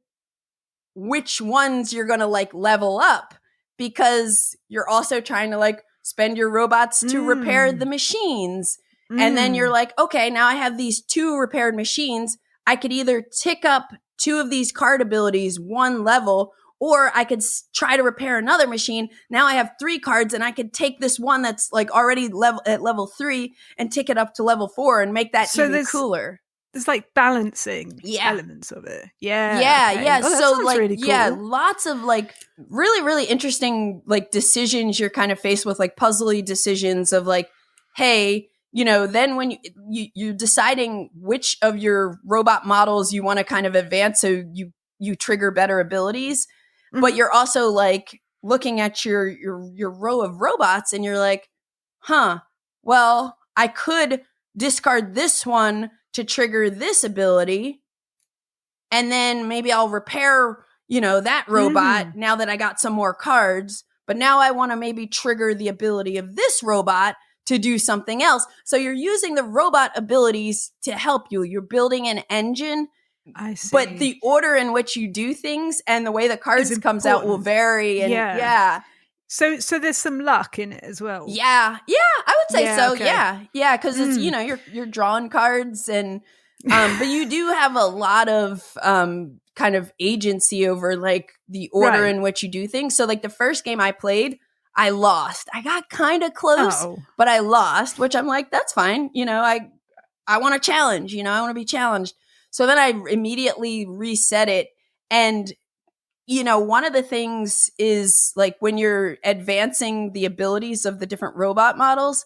which ones you're going to like level up, because you're also trying to like spend your robots to repair the machines. And then you're like, okay, now I have these 2 repaired machines. I could either tick up 2 of these card abilities 1 level, or I could try to repair another machine. Now I have 3 cards, and I could take this one that's like already at level 3 and tick it up to level 4 and make that even cooler. There's like balancing elements of it. Yeah. Oh, so like, really cool. Lots of like really, really interesting like decisions you're kind of faced with, like puzzly decisions of like, hey, then when you're deciding which of your robot models you want to kind of advance so you trigger better abilities, but you're also like looking at your row of robots and you're like, well, I could discard this one to trigger this ability, and then maybe I'll repair, that robot now that I got some more cards, but now I want to maybe trigger the ability of this robot to do something else. So you're using the robot abilities to help you. You're building an engine, I see. But the order in which you do things and the way the cards comes out will vary. And So there's some luck in it as well. Yeah, I would say so. Okay. Yeah, because it's you're drawing cards, and but you do have a lot of kind of agency over like the order in which you do things. So like the first game I played, I lost. I got kind of close, but I lost, which I'm like, that's fine. I want a challenge. I want to be challenged. So then I immediately reset it, and one of the things is like when you're advancing the abilities of the different robot models,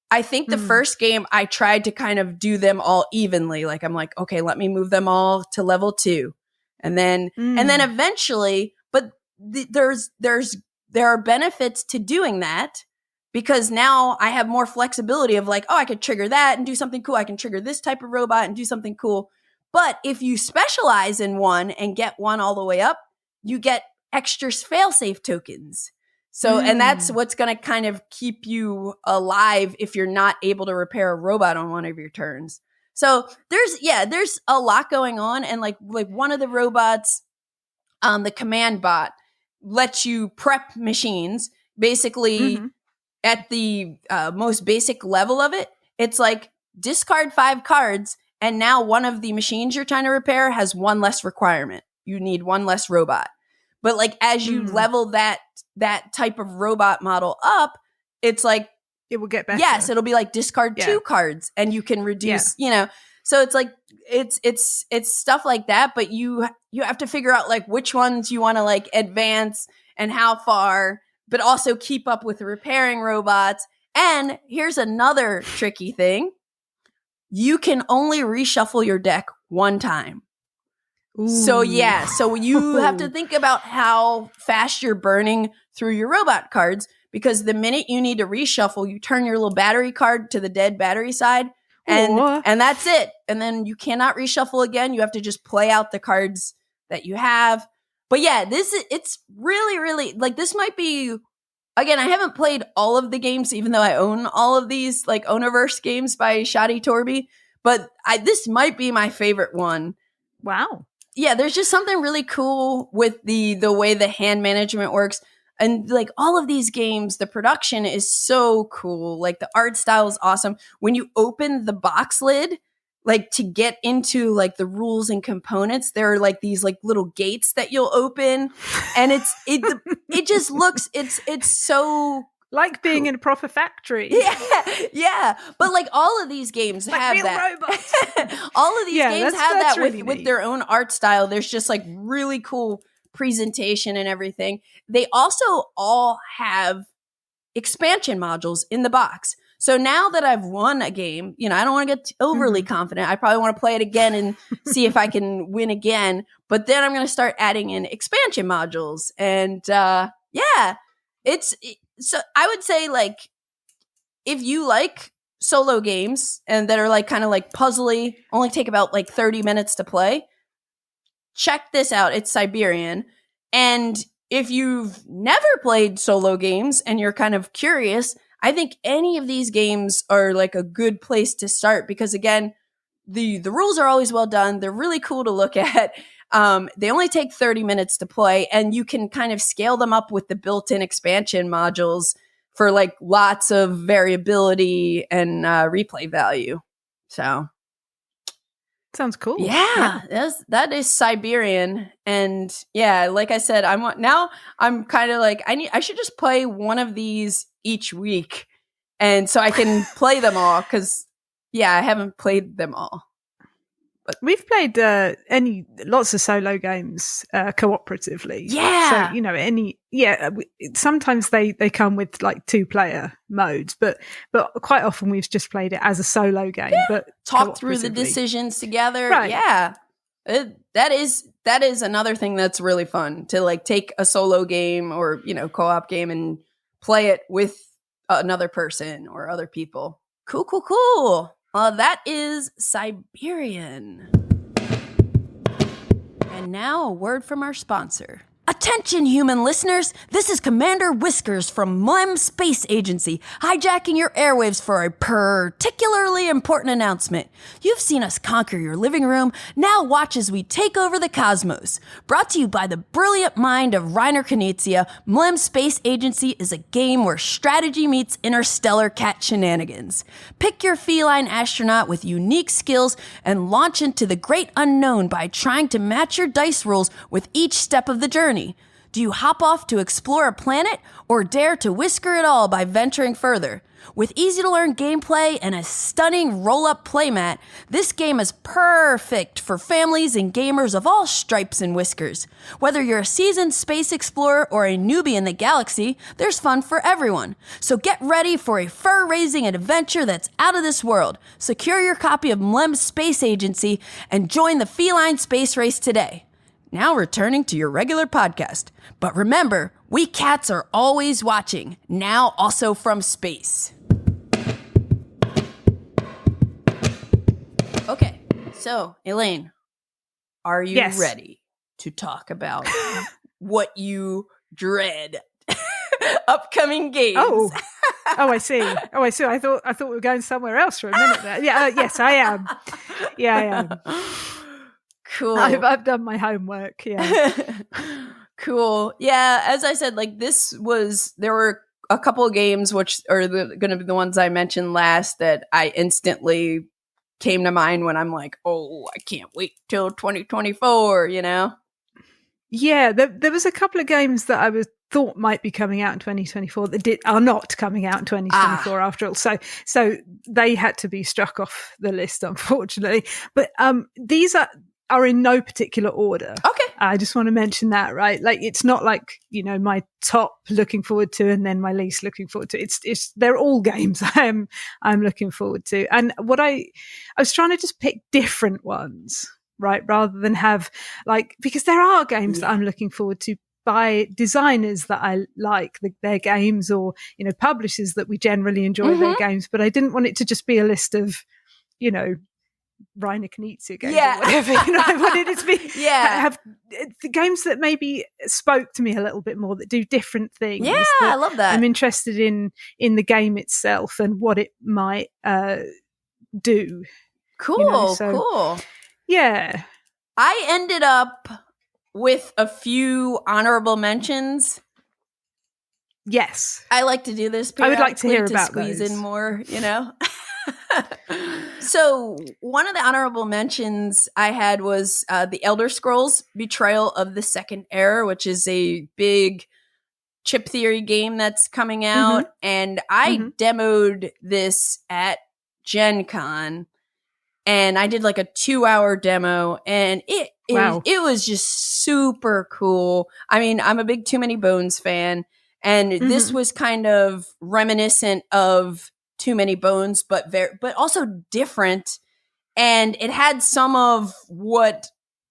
I think the first game I tried to kind of do them all evenly. Like I'm like, okay, let me move them all to level 2. And then eventually, but there are benefits to doing that, because now I have more flexibility of like, I could trigger that and do something cool. I can trigger this type of robot and do something cool. But if you specialize in one and get one all the way up, you get extra fail-safe tokens. So, and that's what's going to kind of keep you alive if you're not able to repair a robot on one of your turns. So there's a lot going on. And like one of the robots, the command bot, lets you prep machines. Basically, at the most basic level of it, it's like discard 5 cards, and now one of the machines you're trying to repair has 1 less requirement. You need 1 less robot. But like as you level that type of robot model up, it's like it will get better. Yes, it'll be like discard 2 cards, and you can reduce. So it's like it's stuff like that. But you have to figure out like which ones you want to like advance and how far. but also keep up with the repairing robots. And here's another tricky thing. You can only reshuffle your deck one time. Ooh. So you have to think about how fast you're burning through your robot cards, because the minute you need to reshuffle, you turn your little battery card to the dead battery side, and that's it. And then you cannot reshuffle again. You have to just play out the cards that you have. But yeah, it's really, really, like, this might be, again, I haven't played all of the games, even though I own all of these, like, Owniverse games by Shadi Torby, but this might be my favorite one. Wow. Yeah, there's just something really cool with the way the hand management works. And like all of these games, the production is so cool. Like the art style is awesome. When you open the box lid, like to get into like the rules and components, there are like these like little gates that you'll open, and it just looks it's so like being in a proper factory. Yeah. But like all of these games like have real that. Robots. All of these games have that really with their own art style. There's just like really cool presentation and everything. They also all have expansion modules in the box. So now that I've won a game, I don't want to get overly confident. I probably want to play it again and see if I can win again. But then I'm going to start adding in expansion modules. And so I would say, like, if you like solo games and that are like kind of like puzzly, only take about like 30 minutes to play, check this out. It's Cyberion. And if you've never played solo games and you're kind of curious, I think any of these games are like a good place to start, because again, the rules are always well done. They're really cool to look at. They only take 30 minutes to play, and you can kind of scale them up with the built-in expansion modules for like lots of variability and replay value. So sounds cool. Yeah. That is Cyberion. And yeah, like I said, I'm kind of like, I should just play one of these each week, and so I can play them all, because I haven't played them all. But we've played lots of solo games cooperatively. Yeah. So sometimes they come with like 2-player modes, but quite often we've just played it as a solo game. Yeah. But talk through the decisions together. Right. Yeah. That is another thing that's really fun, to like take a solo game or co-op game and play it with another person or other people. Cool. That is Cyberion. And now a word from our sponsor. Attention, human listeners! This is Commander Whiskers from Mlem Space Agency, hijacking your airwaves for a particularly important announcement. You've seen us conquer your living room, now watch as we take over the cosmos. Brought to you by the brilliant mind of Reiner Knizia, Mlem Space Agency is a game where strategy meets interstellar cat shenanigans. Pick your feline astronaut with unique skills and launch into the great unknown by trying to match your dice rolls with each step of the journey. Do you hop off to explore a planet, or dare to whisker it all by venturing further? With easy-to-learn gameplay and a stunning roll-up playmat, this game is perfect for families and gamers of all stripes and whiskers. Whether you're a seasoned space explorer or a newbie in the galaxy, there's fun for everyone. So get ready for a fur-raising adventure that's out of this world. Secure your copy of Mlem Space Agency and join the feline space race today. Now returning to your regular podcast. But remember, we cats are always watching, now also from space. Okay, so Elaine, are you ready to talk about what you dread? Upcoming games. Oh, I see. I thought we were going somewhere else for a minute there. Yeah, yes, I am. Yeah, I am. Cool. I've done my homework. Yeah. Cool. Yeah. As I said, like there were a couple of games which are going to be the ones I mentioned last that I instantly came to mind when I'm like, oh, I can't wait till 2024. Yeah. There was a couple of games that I thought might be coming out in 2024 that are not coming out in 2024 after all. So they had to be struck off the list, unfortunately. But these are in no particular order. Okay. I just want to mention that, right? Like, it's not like, my top looking forward to and then my least looking forward to. It's they're all games I'm looking forward to. And what I was trying to just pick different ones, right? Rather than have because there are games that I'm looking forward to by designers that I like their games, or, publishers that we generally enjoy their games. But I didn't want it to just be a list of, Reiner Knizia games or whatever. I wanted it to be have the games that maybe spoke to me a little bit more, that do different things. Yeah, I love that. I'm interested in the game itself and what it might do. Cool, cool. Yeah. I ended up with a few honorable mentions. Yes. I like to do this I would like to hear about squeeze those. in more, So one of the honorable mentions I had was the Elder Scrolls Betrayal of the Second Era, which is a big chip theory game that's coming out. And I demoed this at Gen Con, and I did like a 2-hour demo, and it was just super cool. I mean, I'm a big Too Many Bones fan, and this was kind of reminiscent of Too Many Bones, but also different. And it had some of what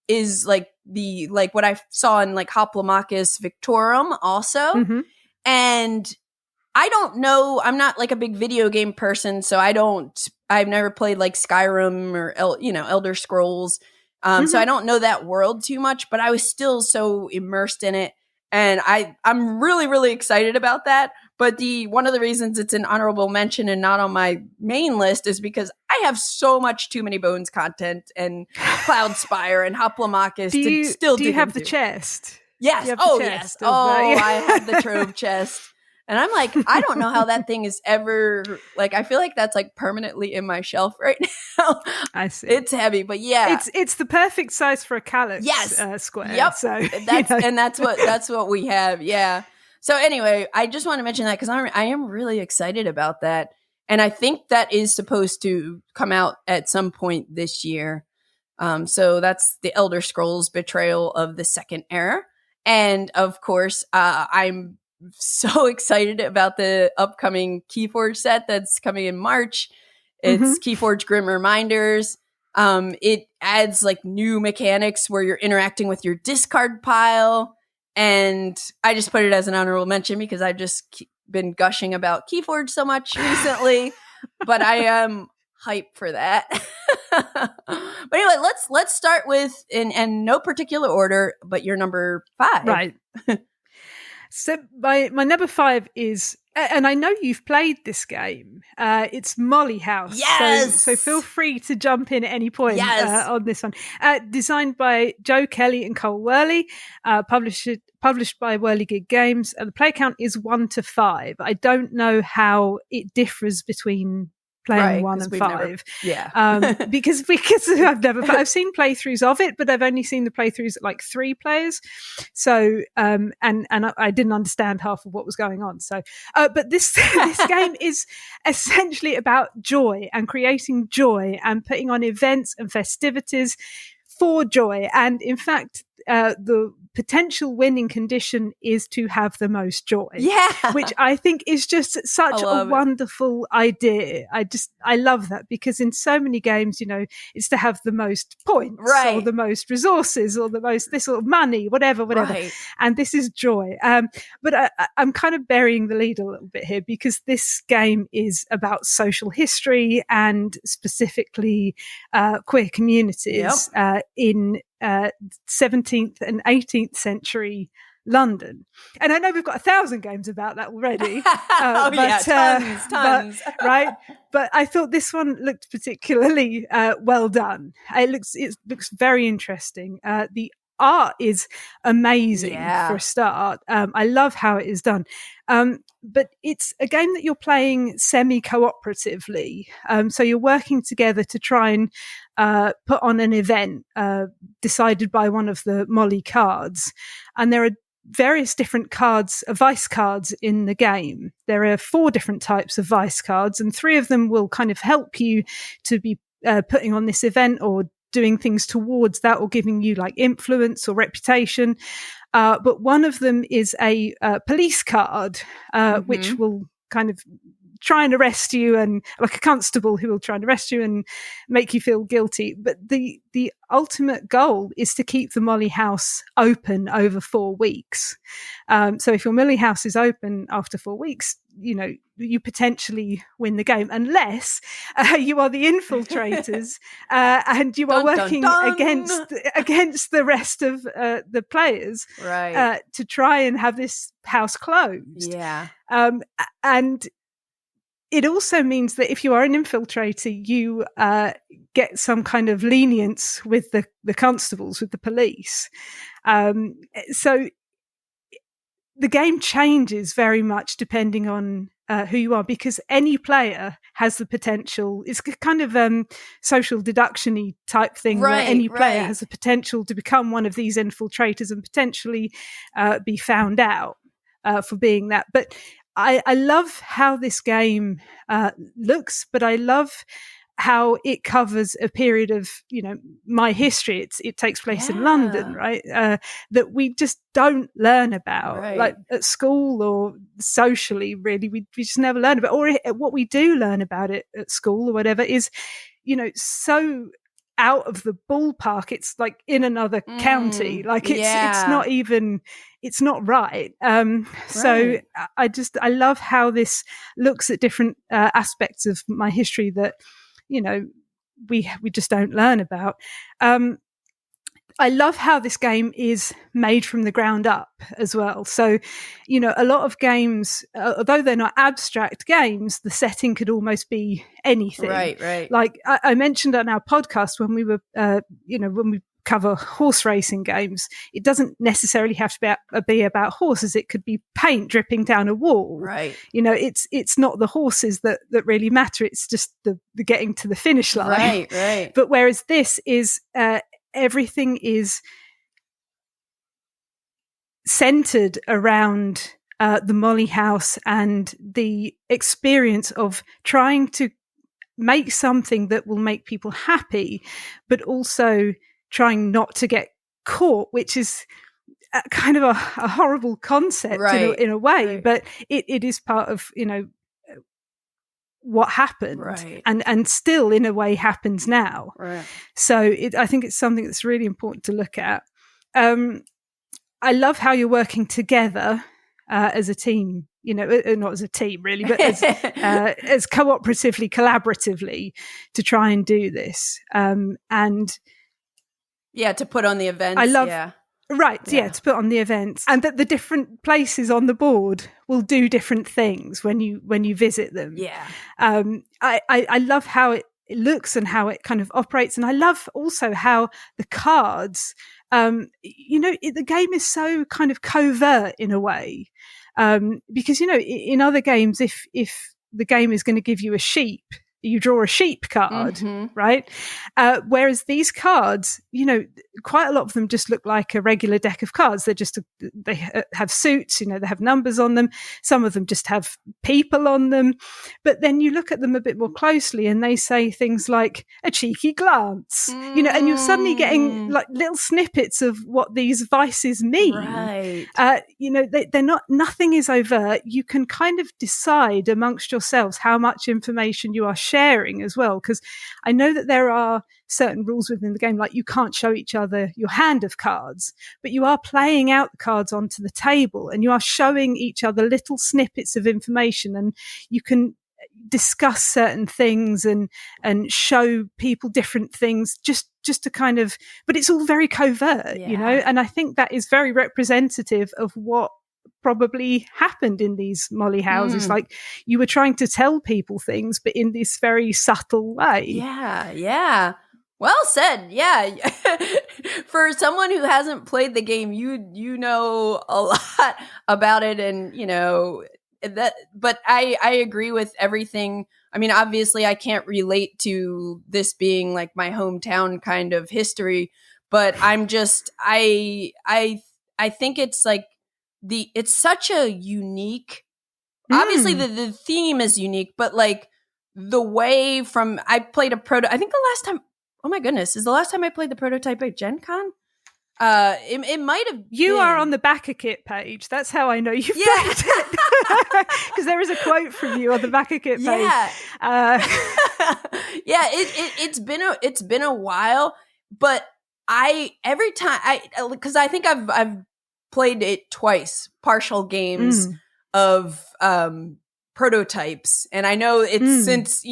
is what I saw in Hoplomachus Victorum also. And I don't know, I'm not like a big video game person, so I've never played like Skyrim or Elder Scrolls. So I don't know that world too much, but I was still so immersed in it. And I'm really, really excited about that. But one of the reasons it's an honorable mention and not on my main list is because I have so much Too Many Bones content and Cloudspire and Hoplomachus do you have the into. chest? Yes. Yes. I have the trove chest. And I'm like, I don't know how that thing is ever, I feel like that's permanently in my shelf right now. I see. It's heavy, but yeah. It's the perfect size for a calyx square. Yep. So, and that's what we have. Yeah. So anyway, I just want to mention that because I am really excited about that. And I think that is supposed to come out at some point this year. So that's the Elder Scrolls Betrayal of the Second Era. And of course, I'm so excited about the upcoming KeyForge set that's coming in March. It's KeyForge Grim Reminders. It adds new mechanics where you're interacting with your discard pile. And I just put it as an honorable mention because I've just been gushing about KeyForge so much recently. But I am hyped for that. But anyway, let's start with in no particular order, but your number 5. Right. So my number 5 is, and I know you've played this game, it's Molly House. Yes! So feel free to jump in at any point on this one. Designed by Joe Kelly and Cole Worley, published by Whirligig Games. The play count is 1 to 5. I don't know how it differs between playing 1 and 5. Because I've seen playthroughs of it, but I've only seen the playthroughs at 3 players. So and I didn't understand half of what was going on. So but this game is essentially about joy and creating joy and putting on events and festivities for joy. And in fact, the potential winning condition is to have the most joy. Yeah. Which I think is just such a wonderful idea. I love that, because in so many games, it's to have the most points or the most resources or the most this or money, whatever. Right. And this is joy. But I'm kind of burying the lead a little bit here, because this game is about social history and specifically queer communities in 17th and 18th century London. And I know we've got 1,000 games about that already. Tons. But I thought this one looked particularly well done. It looks very interesting. The art is amazing for a start. I love how it is done. But it's a game that you're playing semi-cooperatively. So you're working together to try and put on an event decided by one of the Molly cards. And there are various different cards, vice cards in the game. There are 4 different types of vice cards, and 3 of them will kind of help you to be putting on this event or doing things towards that or giving you like influence or reputation. But one of them is a police card, which will kind of try and arrest you, and like a constable who will try and arrest you and make you feel guilty. But the ultimate goal is to keep the Molly House open over 4 weeks. So if your Molly House is open after 4 weeks, you potentially win the game, unless you are the infiltrators and you are working against the rest of the players, right? To try and have this house closed. Yeah. And it also means that if you are an infiltrator, you get some kind of lenience with the constables, with the police. So the game changes very much depending on who you are, because any player has the potential. It's kind of social deduction-y type thing, where any player has the potential to become one of these infiltrators and potentially be found out for being that. But I love how this game looks, but I love how it covers a period of, my history. It takes place in London, right? That we just don't learn about, like at school or socially, really. We just never learn about, or what we do learn about it at school or whatever is, so out of the ballpark. It's like in another county, like it's not even, it's not right. So I love how this looks at different aspects of my history that we just don't learn about. I love how this game is made from the ground up as well. So, a lot of games, although they're not abstract games, the setting could almost be anything. Right. Like I mentioned on our podcast when we were, when we cover horse racing games, it doesn't necessarily have to be about horses. It could be paint dripping down a wall. Right. It's not the horses that really matter. It's just the getting to the finish line. Right. But whereas this is, everything is centered around the Molly House and the experience of trying to make something that will make people happy, but also trying not to get caught, which is kind of a horrible concept in a way, but it is part of, what happened, and still in a way happens now. So I think it's something that's really important to look at. I love how you're working together as a team, not as a team really, but as cooperatively, collaboratively to try and do this. And to put on the events. I love to put on the events, and that the different places on the board will do different things when you visit them. I love how it looks and how it kind of operates, and I love also how the cards, the game is so kind of covert in a way, because in other games, if the game is going to give you a sheep, you draw a sheep card, right? Whereas these cards, quite a lot of them just look like a regular deck of cards. They have suits, they have numbers on them. Some of them just have people on them. But then you look at them a bit more closely and they say things like a cheeky glance, and you're suddenly getting like little snippets of what these vices mean. Right. They're not, nothing is overt. You can kind of decide amongst yourselves how much information you are sharing as well, because I know that there are certain rules within the game, like you can't show each other your hand of cards, but you are playing out the cards onto the table and you are showing each other little snippets of information, and you can discuss certain things and show people different things just to kind of, but it's all very covert, and I think that is very representative of what probably happened in these Molly houses. Like you were trying to tell people things, but in this very subtle way. Yeah. Well said. Yeah. For someone who hasn't played the game, you know a lot about it, and that. But I agree with everything. I mean, obviously, I can't relate to this being like my hometown kind of history, but I'm just I think it's like it's such a unique. Obviously, the theme is unique, but like the way I played a proto. I think the last time oh my goodness, is the last time I played the prototype at Gen Con? It might have You been. are on the backer kit page. That's how I know you've played it. Because there is a quote from you on the backer kit page. Yeah. Yeah, it's been a while, but every time because I think I've played it twice, partial games of prototypes, and I know it's since,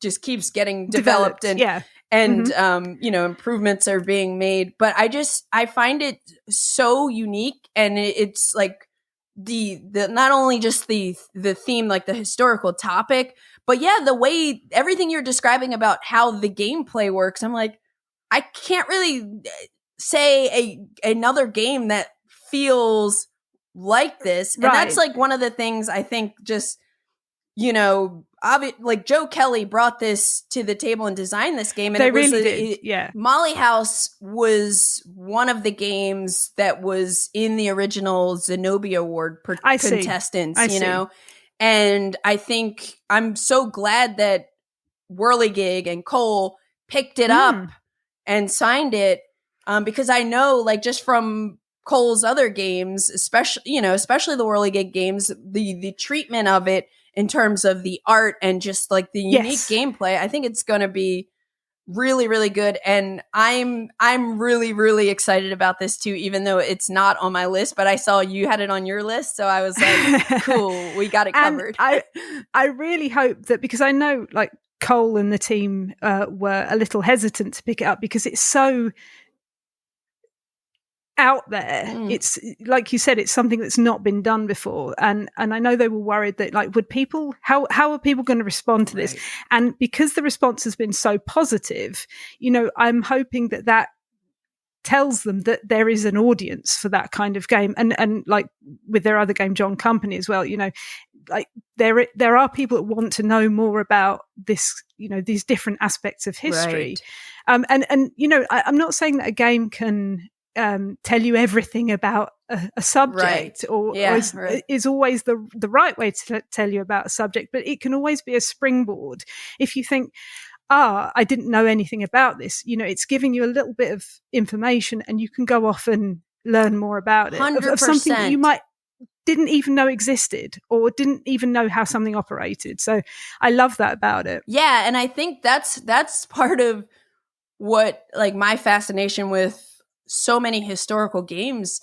just keeps getting developed and improvements are being made, but I find it so unique, and it's like the not only just the theme, like the historical topic, but the way everything you're describing about how the gameplay works. I'm like, I can't really say another game that feels like this. And that's like one of the things I think just, like Joe Kelly brought this to the table and designed this game. And they really did. Yeah. Molly House was one of the games that was in the original Zenobia Award contestants, and I think I'm so glad that Whirligig and Cole picked it up and signed it, because I know, like, just from Cole's other games, especially the Whirligig games, the treatment of it in terms of the art and just like the unique gameplay, I think it's going to be really, really good. And I'm really, really excited about this too, even though it's not on my list, but I saw you had it on your list. So I was like, cool, we got it covered. I really hope that, because I know like Cole and the team were a little hesitant to pick it up because it's so out there. It's like you said, it's something that's not been done before, and I know they were worried that, like, would people how are people going to respond to this? And because the response has been so positive, I'm hoping that tells them that there is an audience for that kind of game, and like with their other game, John Company, as well, like there are people that want to know more about this, these different aspects of history. And I'm not saying that a game can tell you everything about a subject, is always the right way to tell you about a subject, but it can always be a springboard. If you think, I didn't know anything about this, it's giving you a little bit of information and you can go off and learn more about it, of something that you might didn't even know existed or didn't even know how something operated. So I love that about it. Yeah, and I think that's part of what, like, my fascination with so many historical games,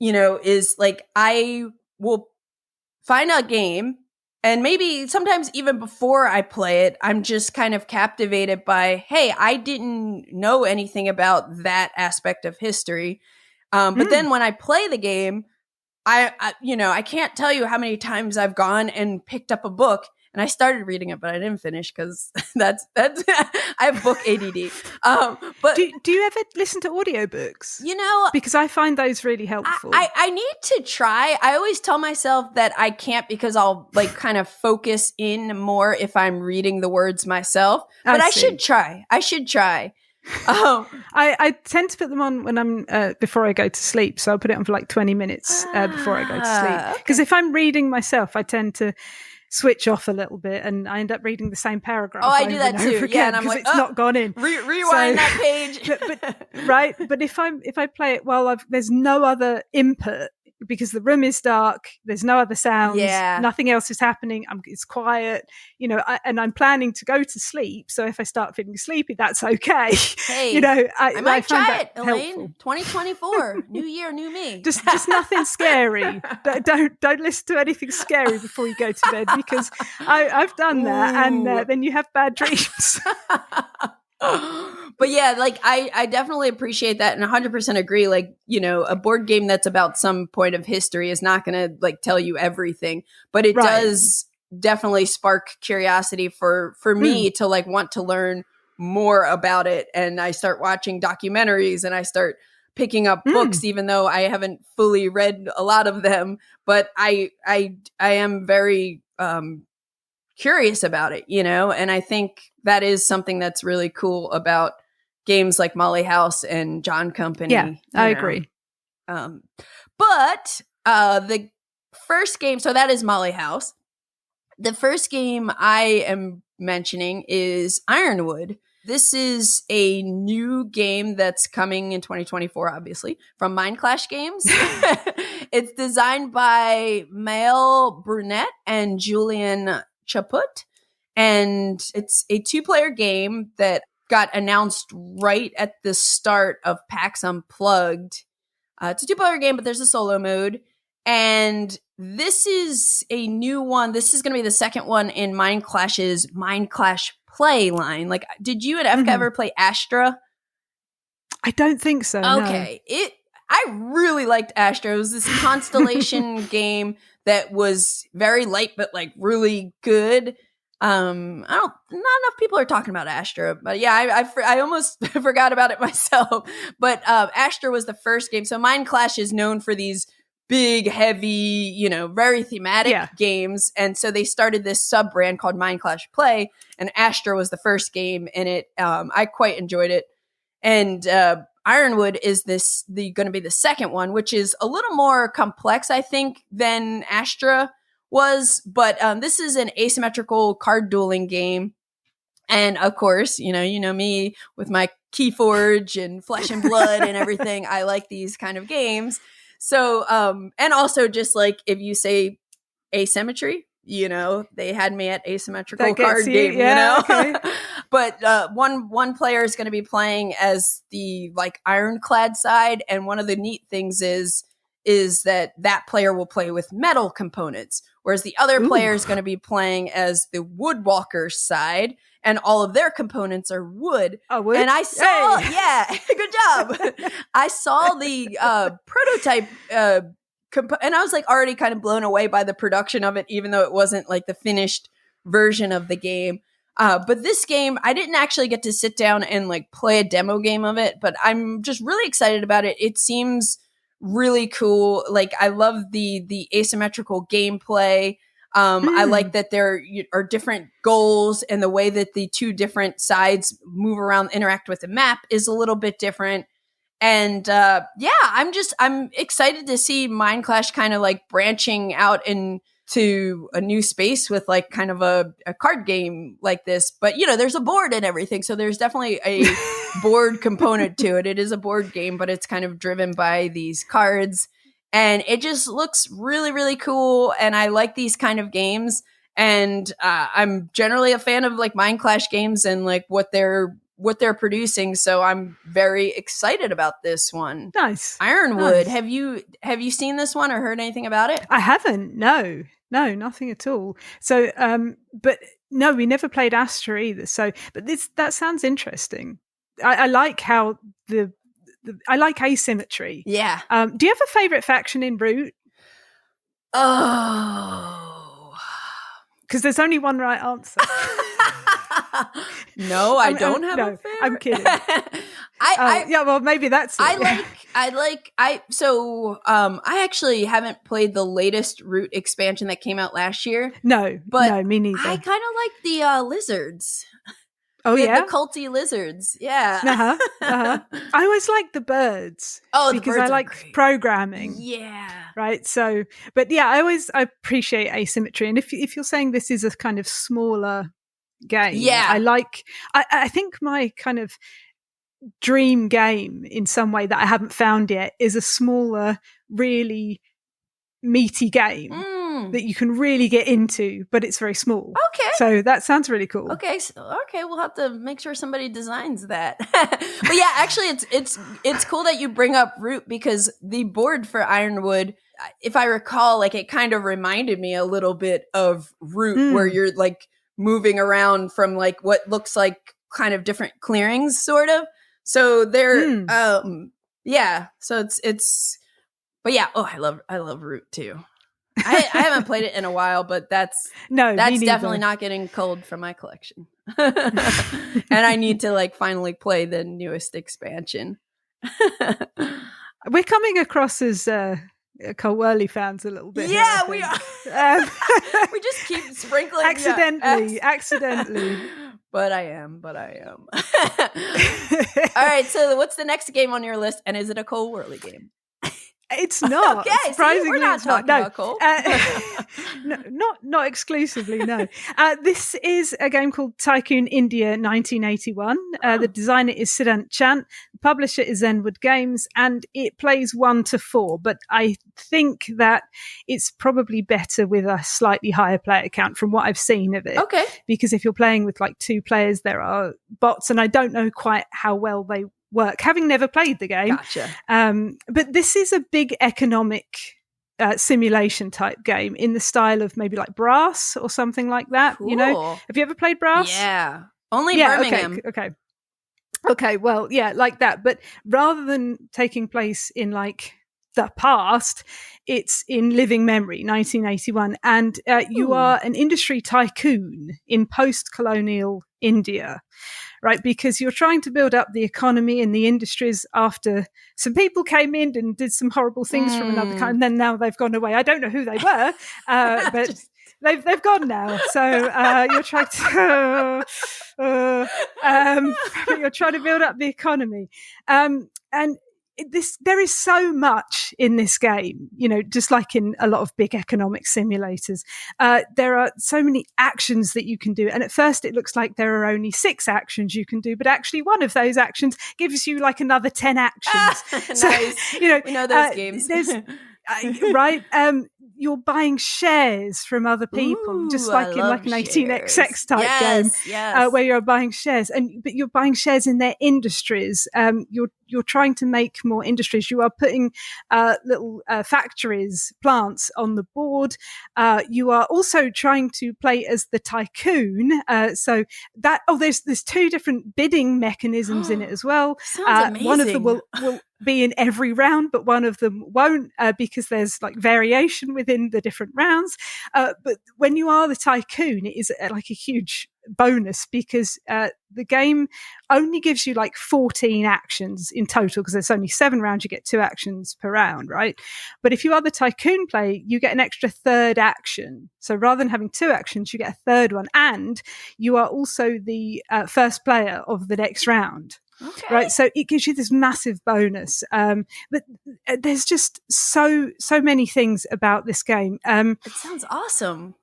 is like, I will find a game, and maybe sometimes even before I play it, I'm just kind of captivated by, hey, I didn't know anything about that aspect of history. But then when I play the game, I can't tell you how many times I've gone and picked up a book, and I started reading it, but I didn't finish because that's I have book ADD. But do you ever listen to audiobooks? Because I find those really helpful. I need to try. I always tell myself that I can't, because I'll like kind of focus in more if I'm reading the words myself. But I should try. I tend to put them on when I'm before I go to sleep, so I'll put it on for like 20 minutes before I go to sleep, because if I'm reading myself, I tend to switch off a little bit and I end up reading the same paragraph. I do that too. Yeah, and I'm like, it's not gone in. Rewind that page. But if I play it while there's no other input, because the room is dark, there's no other sounds, nothing else is happening, it's quiet, and I'm planning to go to sleep, so if I start feeling sleepy, that's okay. Hey, I might try it, Elaine. 2024, new year, new me. Just nothing scary. Don't listen to anything scary before you go to bed, because I've done that, and then you have bad dreams. But yeah, like I definitely appreciate that, and 100% agree. Like, a board game that's about some point of history is not going to like tell you everything, but it does definitely spark curiosity for me to like want to learn more about it. And I start watching documentaries and I start picking up books, even though I haven't fully read a lot of them, but I am very curious about it, and I think that is something that's really cool about games like Molly House and John Company. Yeah, I agree. But the first game, so that is Molly House. The first game I am mentioning is Ironwood. This is a new game that's coming in 2024, obviously, from Mind Clash Games. It's designed by Maël Brunet and Julian Chaput. And it's a 2-player game that got announced right at the start of PAX Unplugged. It's a 2-player game, but there's a solo mode. And this is a new one. This is going to be the second one in Mind Clash's Mind Clash Play line. Like, did you and Efka ever play Astra? I don't think so. Okay. No. I really liked Astra. It was this constellation game that was very light, but like really good. Not enough people are talking about Astra, but yeah, I almost forgot about it myself. But Astra was the first game. So Mind Clash is known for these big, heavy, very thematic games. And so they started this sub brand called Mind Clash Play, and Astra was the first game in it. I quite enjoyed it. And Ironwood is going to be the second one, which is a little more complex, I think, than Astra was. But this is an asymmetrical card dueling game. And of course, you know me with my KeyForge and Flesh and Blood and everything. I like these kind of games. So, and also just like if you say asymmetry, they had me at asymmetrical card game, Okay. But one player is going to be playing as the like ironclad side, and one of the neat things is that player will play with metal components, whereas the other player is going to be playing as the woodwalker side, and all of their components are wood. Oh, wood? And I saw, good job. I saw the prototype and I was like already kind of blown away by the production of it, even though it wasn't like the finished version of the game. But this game, I didn't actually get to sit down and like play a demo game of it, but I'm just really excited about it. It seems really cool. Like, I love the asymmetrical gameplay. I like that there are different goals, and the way that the two different sides move around, interact with the map is a little bit different. And I'm excited to see Mind Clash kind of like branching out into a new space with like kind of a card game like this. But there's a board and everything, so there's definitely a board component to it. It is a board game, but it's kind of driven by these cards. And it just looks really, really cool. And I like these kind of games. And I'm generally a fan of like Mind Clash games and like what they're producing. So I'm very excited about this one. Nice. Ironwood. Nice. Have you seen this one or heard anything about it? I haven't. No, nothing at all. So, but no, we never played Astra either. So, but that sounds interesting. I like how I like asymmetry. Yeah. Do you have a favorite faction in Root? Oh, because there's only one right answer. No, I don't have a favorite. I'm kidding. Well, maybe that's it. I actually haven't played the latest Root expansion that came out last year. No, me neither. I kind of like the lizards. Oh, the culty lizards. Yeah. I always like the birds. Oh, because I like programming. Yeah. Right. So, but yeah, I appreciate asymmetry. And if you're saying this is a kind of smaller game, I think my kind of dream game in some way that I haven't found yet is a smaller, really meaty game that you can really get into, but it's very small. Okay. So that sounds really cool. Okay. We'll have to make sure somebody designs that. But yeah, actually it's cool that you bring up Root, because the board for Ironwood, if I recall, like it kind of reminded me a little bit of Root, where you're like moving around from like what looks like kind of different clearings, sort of. So they're, so it's, but yeah, I love Root too. I haven't played it in a while, but that's definitely not getting culled from my collection. And I need to like finally play the newest expansion. We're coming across as Cold Whirly fans a little bit. Yeah, we are. We just keep sprinkling accidentally. But I am. All right, so what's the next game on your list, and is it a Cold Whirly game? It's not. Okay, surprisingly, we're not talking about coal. No, not exclusively, no. This is a game called Tycoon India 1981. The designer is Siddhant Chant. The publisher is Ironwood Games, and it plays 1 to 4. But I think that it's probably better with a slightly higher player count from what I've seen of it. Okay. Because if you're playing with like 2 players, there are bots, and I don't know quite how well they work, having never played the game. Gotcha. But this is a big economic simulation type game in the style of maybe like Brass or something like that. Cool. You know, have you ever played Brass? Yeah, only Birmingham. Okay. Well, yeah, like that. But rather than taking place in like the past, it's in living memory, 1981, and you are an industry tycoon in post-colonial India. Right, because you're trying to build up the economy and the industries after some people came in and did some horrible things from another kind, and then now they've gone away. I don't know who they were, but they've gone now. So you're trying to you're trying to build up the economy, and there is so much in this game, you know, just like in a lot of big economic simulators. There are so many actions that you can do. And at first it looks like there are only 6 actions you can do, but actually one of those actions gives you like another 10 actions. Nice. So, you know, we know those games. Right. You're buying shares from other people, just like in like an 18XX type game, where you're buying shares, but you're buying shares in their industries. You're trying to make more industries. You are putting little factories, plants on the board. You are also trying to play as the tycoon. So that there's 2 different bidding mechanisms in it as well. Sounds amazing. One of them will be in every round, but one of them won't, because there's like variation within the different rounds. But when you are the tycoon, it is like a huge bonus, because the game only gives you like 14 actions in total, because there's only 7 rounds. You get 2 actions per round, right? But if you are the tycoon player, you get an extra 3rd action. So rather than having 2 actions, you get a 3rd one, and you are also the first player of the next round. Okay. Right, so it gives you this massive bonus, but there's just so many things about this game. It sounds awesome.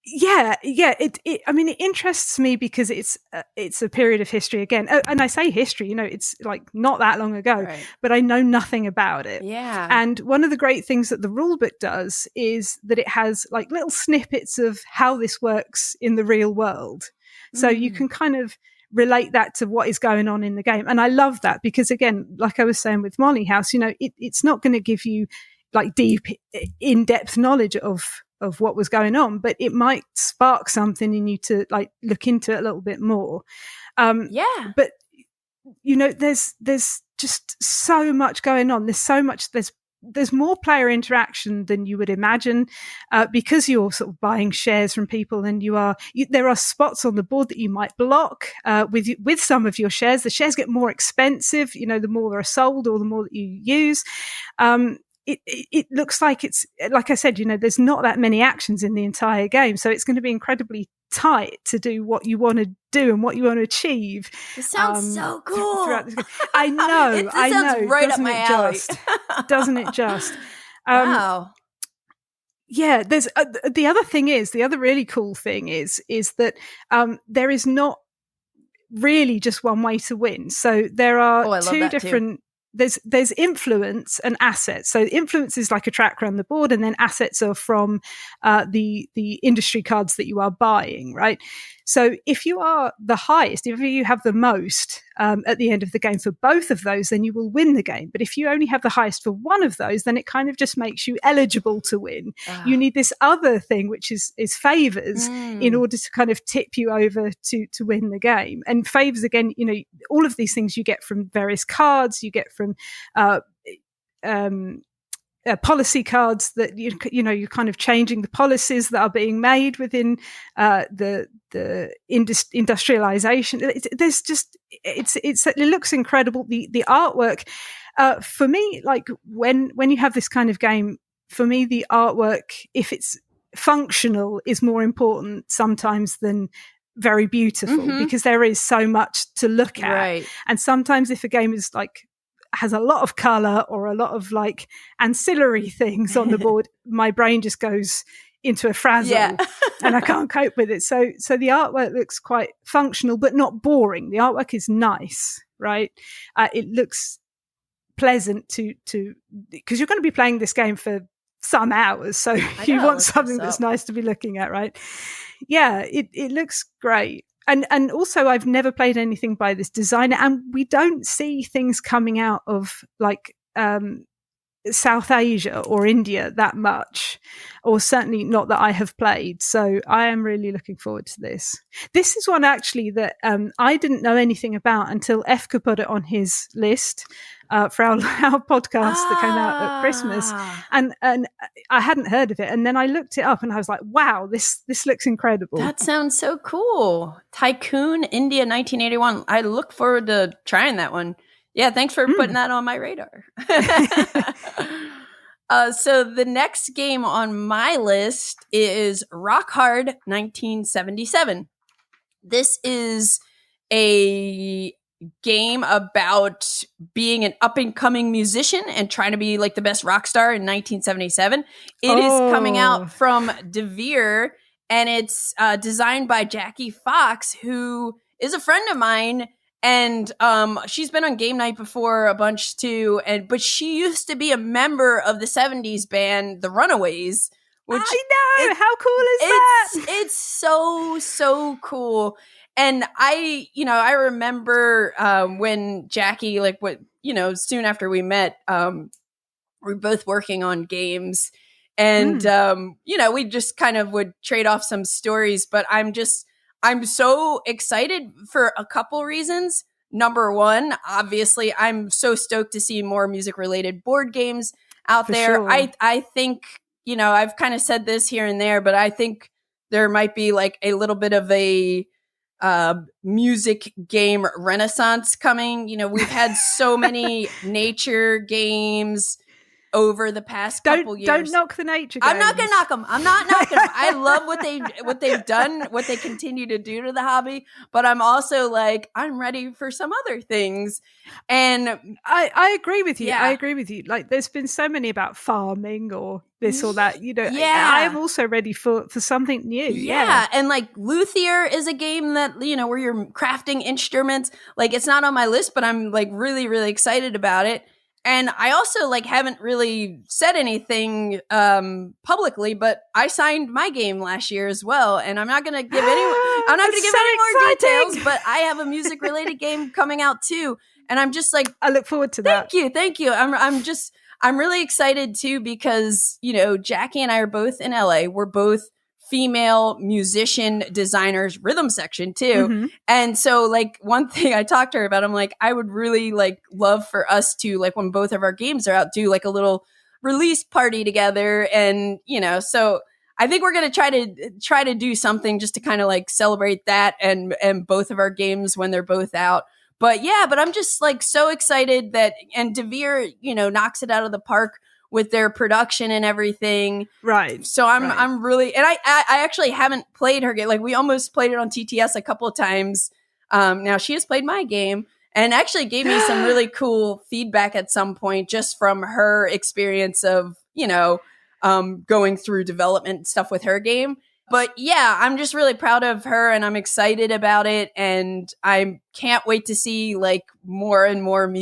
Yeah. I mean, it interests me because it's a period of history again, and I say history. You know, it's like not that long ago, right. But I know nothing about it. Yeah. And one of the great things that the rulebook does is that it has like little snippets of how this works in the real world, so you can kind of relate that to what is going on in the game. And I love that, because again, like I was saying with Molly House, you know, it's not going to give you like deep, in-depth knowledge of what was going on, but it might spark something in you to like look into it a little bit more. But you know, there's just so much going on. There's more player interaction than you would imagine, because you're sort of buying shares from people, and there are spots on the board that you might block with some of your shares. The shares get more expensive, you know, the more they're sold or the more that you use. It looks like it's, like I said, you know, there's not that many actions in the entire game, so it's going to be incredibly tight to do what you want to do and what you want to achieve. It sounds so cool. I know. It sounds right up my alley. Doesn't it just? Wow. Yeah. There's the other really cool thing is that there is not really just one way to win. So there are 2 different. There's influence and assets. So influence is like a track around the board, and then assets are from the industry cards that you are buying, right? So if you are the highest, if you have the most at the end of the game for both of those, then you will win the game. But if you only have the highest for one of those, then it kind of just makes you eligible to win. You need this other thing, which is favors, in order to kind of tip you over to win the game. And favors, again, you know, all of these things you get from various cards, you get from policy cards that you know you're kind of changing the policies that are being made within the industrialization. It looks incredible. The artwork for me, like when you have this kind of game, for me the artwork, if it's functional, is more important sometimes than very beautiful, because there is so much to look at. Right. And sometimes if a game is like has a lot of color or a lot of like ancillary things on the board, my brain just goes into a frazzle and I can't cope with it. So the artwork looks quite functional, but not boring. The artwork is nice, right? It looks pleasant to because you're going to be playing this game for some hours, so you want something that's nice to be looking at, right? Yeah, it looks great. And also, I've never played anything by this designer, and we don't see things coming out of like South Asia or India that much, or certainly not that I have played. So I am really looking forward to this. This is one actually that I didn't know anything about until Efka put it on his list for our podcast that came out at Christmas, and I hadn't heard of it, and then I looked it up and I was like, wow, this looks incredible. That sounds so cool. Tycoon India 1981. I look forward to trying that one. Yeah, thanks for putting that on my radar. So the next game on my list is Rock Hard 1977. This is a game about being an up-and-coming musician and trying to be like the best rock star in 1977. It is coming out from DeVere, and it's designed by Jackie Fox, who is a friend of mine. And she's been on game night before a bunch too, but she used to be a member of the 70s band The Runaways. Which I know! How cool is that? It's so cool. And I remember when Jackie, soon after we met, we were both working on games. And, we just kind of would trade off some stories, but I'm so excited for a couple reasons. Number one, obviously, I'm so stoked to see more music-related board games out there. Sure. I think, I've kind of said this here and there, but I think there might be like a little bit of a music game renaissance coming. We've had so many nature games over the past couple years. Don't knock the nature games. I'm not going to knock them. I'm not knocking them. I love what they've done, what they continue to do to the hobby. But I'm also like, I'm ready for some other things. And I agree with you. Yeah. I agree with you. Like, there's been so many about farming or this or that. Yeah. I am also ready for something new. Yeah. And like Luthier is a game that, where you're crafting instruments. Like, it's not on my list, but I'm like really, really excited about it. And I also haven't really said anything publicly, but I signed my game last year as well, and I'm not going to give any more details. But I have a music related game coming out too, and I'm just like, I look forward to that. Thank you. I'm really excited too because Jackie and I are both in LA. We're both female musician designers, rhythm section too. Mm-hmm. And so one thing I talked to her about, I'm like, I would really love for us to when both of our games are out, do a little release party together. And, so I think we're going to try to do something just to kind of celebrate that and both of our games when they're both out. But I'm just so excited that, and DeVere, knocks it out of the park with their production and everything. Right. So I'm really, and I actually haven't played her game. We almost played it on TTS a couple of times. Now she has played my game and actually gave me some really cool feedback at some point just from her experience of, going through development stuff with her game. But I'm just really proud of her and I'm excited about it. And I can't wait to see more and more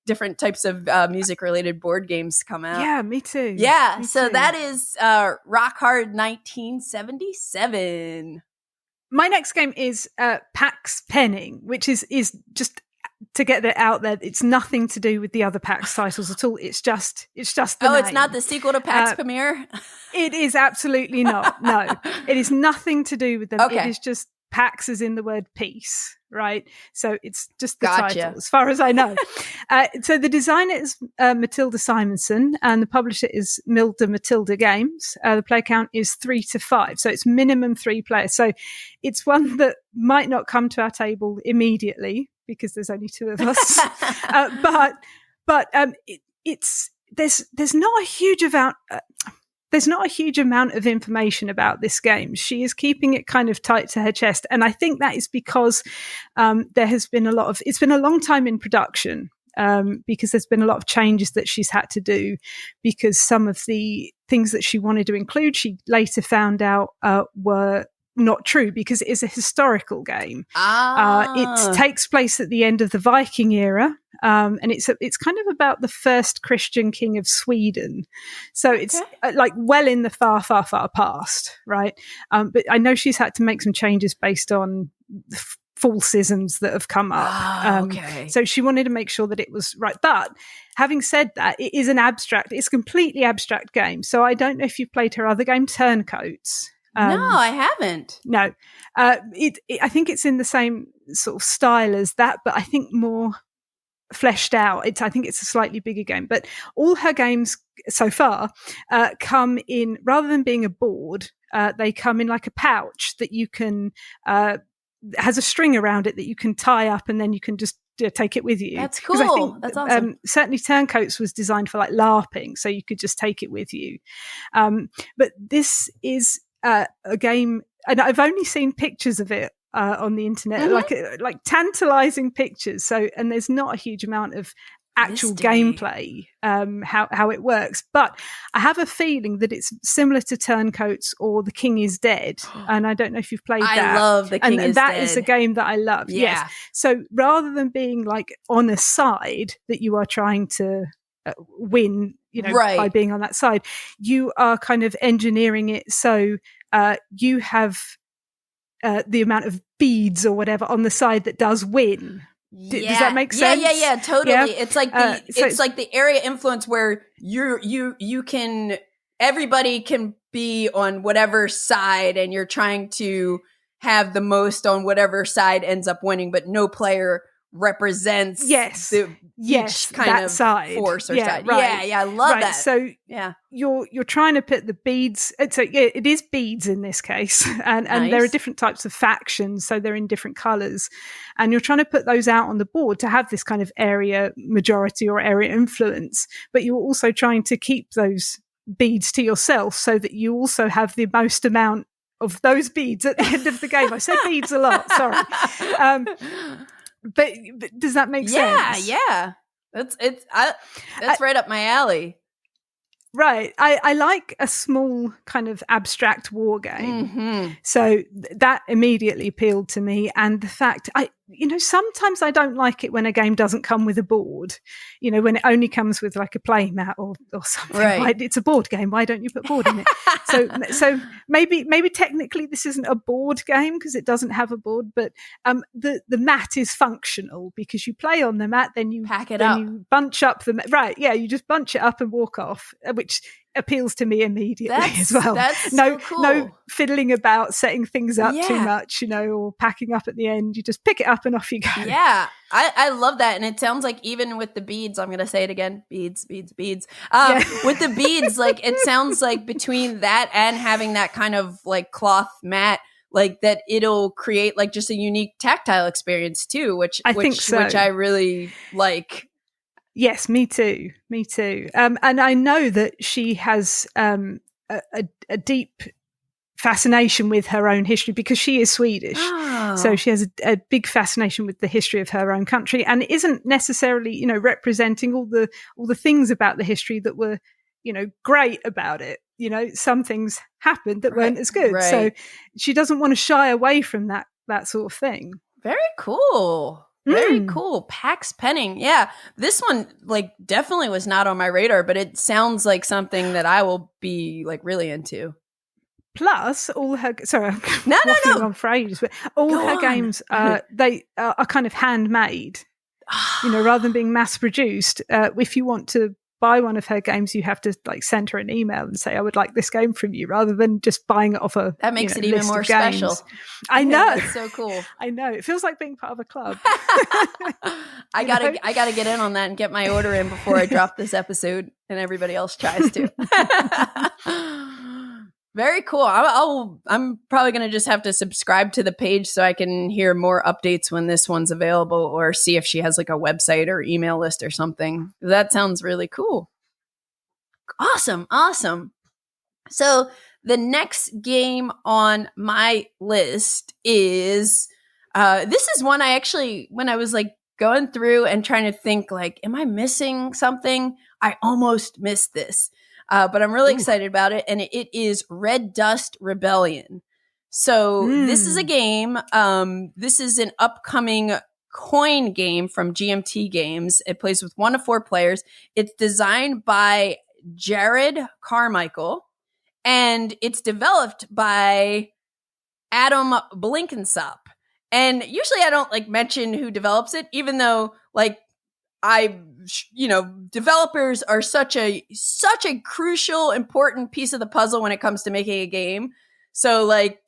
different types of music related board games come out. Yeah, me too. Yeah. So that is Rock Hard 1977. My next game is Pax Penning, which is just to get that out there. It's nothing to do with the other Pax titles at all. It's just the name. It's not the sequel to Pax Pamir? It is absolutely not. No, it is nothing to do with them. Okay. It is just Pax as in the word peace, right? So it's just the title, as far as I know. So the designer is Matilda Simonson, and the publisher is Milda Matilda Games. The player count is 3 to 5, so it's minimum 3 players. So it's one that might not come to our table immediately because there's only 2 of us. But there's not a huge amount. There's not a huge amount of information about this game. She is keeping it kind of tight to her chest. And I think that is because there has been it's been a long time in production. because there's been a lot of changes that she's had to do, because some of the things that she wanted to include, she later found out were not true, because it is a historical game. It takes place at the end of the Viking era, and it's kind of about the first Christian king of Sweden. So it's like well in the far, far, far past, right? But I know she's had to make some changes based on falsisms that have come up. So she wanted to make sure that it was right. But having said that, it's a completely abstract game. So I don't know if you've played her other game, Turncoats. No, I haven't. No. I think it's in the same sort of style as that, but I think more fleshed out. I think it's a slightly bigger game. But all her games so far come in, rather than being a board, they come in like a pouch that you can has a string around it that you can tie up, and then you can just take it with you. That's cool. That's awesome. Certainly Turncoats was designed for like LARPing, so you could just take it with you. But this is a game, and I've only seen pictures of it on the internet, like tantalizing pictures. So, and there's not a huge amount of actual gameplay, how it works. But I have a feeling that it's similar to Turncoats or The King is Dead. And I don't know if you've played that. I love The King is Dead. And that is a game that I love. Yeah. Yes. So rather than being like on a side that you are trying to win, by being on that side, you are kind of engineering it so you have the amount of beads or whatever on the side that does win. Does that make sense? Yeah, totally. Yeah. It's like it's like the area influence where you can, everybody can be on whatever side, and you're trying to have the most on whatever side ends up winning, but no player represents each kind of side. Force or side. Right. Yeah, I love that. So you're trying to put the beads. So it is beads in this case, and there are different types of factions, so they're in different colours, and you're trying to put those out on the board to have this kind of area majority or area influence. But you're also trying to keep those beads to yourself, so that you also have the most amount of those beads at the end of the game. I said beads a lot. Sorry. But does that make sense? Yeah. That's right up my alley. Right. I like a small kind of abstract war game. Mm-hmm. So that immediately appealed to me. And the fact, sometimes I don't like it when a game doesn't come with a board, when it only comes with like a play mat or something. Right. It's a board game. Why don't you put board in it? So maybe technically this isn't a board game because it doesn't have a board, but the mat is functional because you play on the mat, then you pack it up. You bunch up the mat. Right. Yeah. You just bunch it up and walk off, which appeals to me immediately as well. That's no, so cool. No fiddling about, setting things up too much, or packing up at the end. You just pick it up and off you go. Yeah, I love that. And it sounds like even with the beads, I'm going to say it again, beads. With the beads, like it sounds like between that and having that kind of like cloth mat, like that it'll create like just a unique tactile experience too, which I think so. Which I really like. Yes, me too. And I know that she has a deep fascination with her own history because she is Swedish. Oh. So she has a big fascination with the history of her own country, and isn't necessarily, representing all the things about the history that were, great about it. Some things happened that weren't as good. Right. So she doesn't want to shy away from that sort of thing. Very cool. Very cool. Pax Penning. Yeah. This one like definitely was not on my radar, but it sounds like something that I will be like really into. Plus all her No. on phrases, but all her games they are kind of handmade. Rather than being mass produced. If you want to buy one of her games, you have to like send her an email and say, I would like this game from you, rather than just buying it off a that makes it even more special. I know. It's so cool. I know. It feels like being part of a club. I gotta get in on that and get my order in before I drop this episode and everybody else tries to. Very cool. I'm probably going to just have to subscribe to the page so I can hear more updates when this one's available, or see if she has like a website or email list or something. That sounds really cool. Awesome. So the next game on my list is, this is one I actually, when I was like going through and trying to think like, am I missing something? I almost missed this. But I'm really excited about it. And it is Red Dust Rebellion. So this is a game. This is an upcoming coin game from GMT Games. It plays with 1 to 4 players. It's designed by Jared Carmichael, and it's developed by Adam Blinkensop. And usually I don't like mention who develops it, even though like developers are such a crucial, important piece of the puzzle when it comes to making a game. So like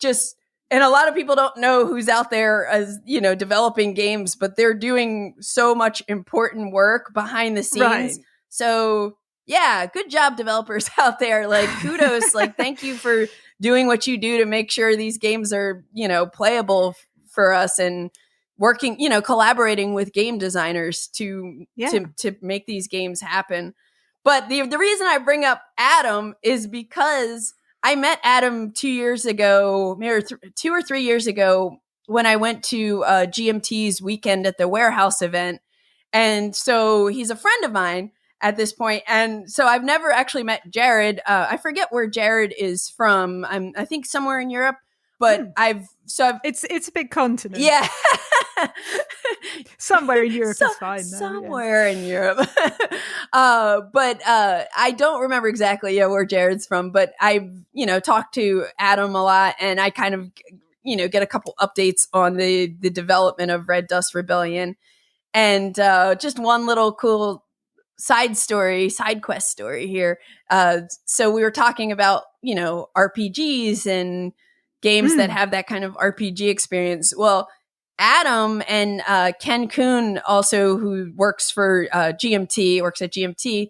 and a lot of people don't know who's out there as, developing games, but they're doing so much important work behind the scenes. Right. So yeah, good job developers out there. Like kudos, like thank you for doing what you do to make sure these games are, playable for us, and working, collaborating with game designers to make these games happen. But the reason I bring up Adam is because I met Adam 2 years ago, maybe 2 or 3 years ago, when I went to GMT's weekend at the warehouse event. And so he's a friend of mine at this point. And so I've never actually met Jared. I forget where Jared is from. I think somewhere in Europe, but it's a big continent. Yeah. Somewhere in Europe is fine. Somewhere in Europe. But I don't remember exactly where Jared's from, but I've, talked to Adam a lot, and I kind of, get a couple updates on the development of Red Dust Rebellion. And just one little cool side quest story here. So we were talking about, RPGs and games that have that kind of RPG experience. Well, Adam and Ken Kuhn, also who works at GMT,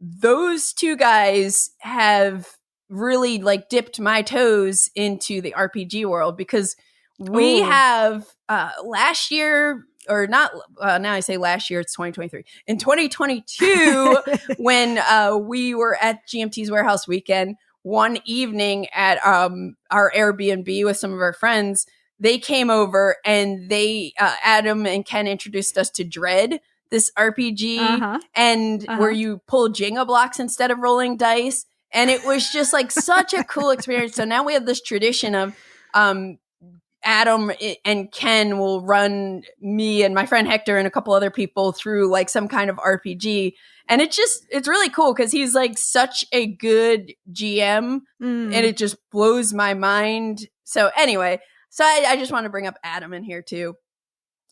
those two guys have really like dipped my toes into the RPG world, because we have last year, or not, now I say last year, it's 2023. In 2022, when we were at GMT's warehouse weekend, one evening at our Airbnb with some of our friends, they came over and Adam and Ken introduced us to Dread, this RPG, where you pull Jenga blocks instead of rolling dice. And it was just like such a cool experience. So now we have this tradition of Adam and Ken will run me and my friend Hector and a couple other people through like some kind of RPG. And it's really cool because he's like such a good GM and it just blows my mind. So anyway, I just want to bring up Adam in here too.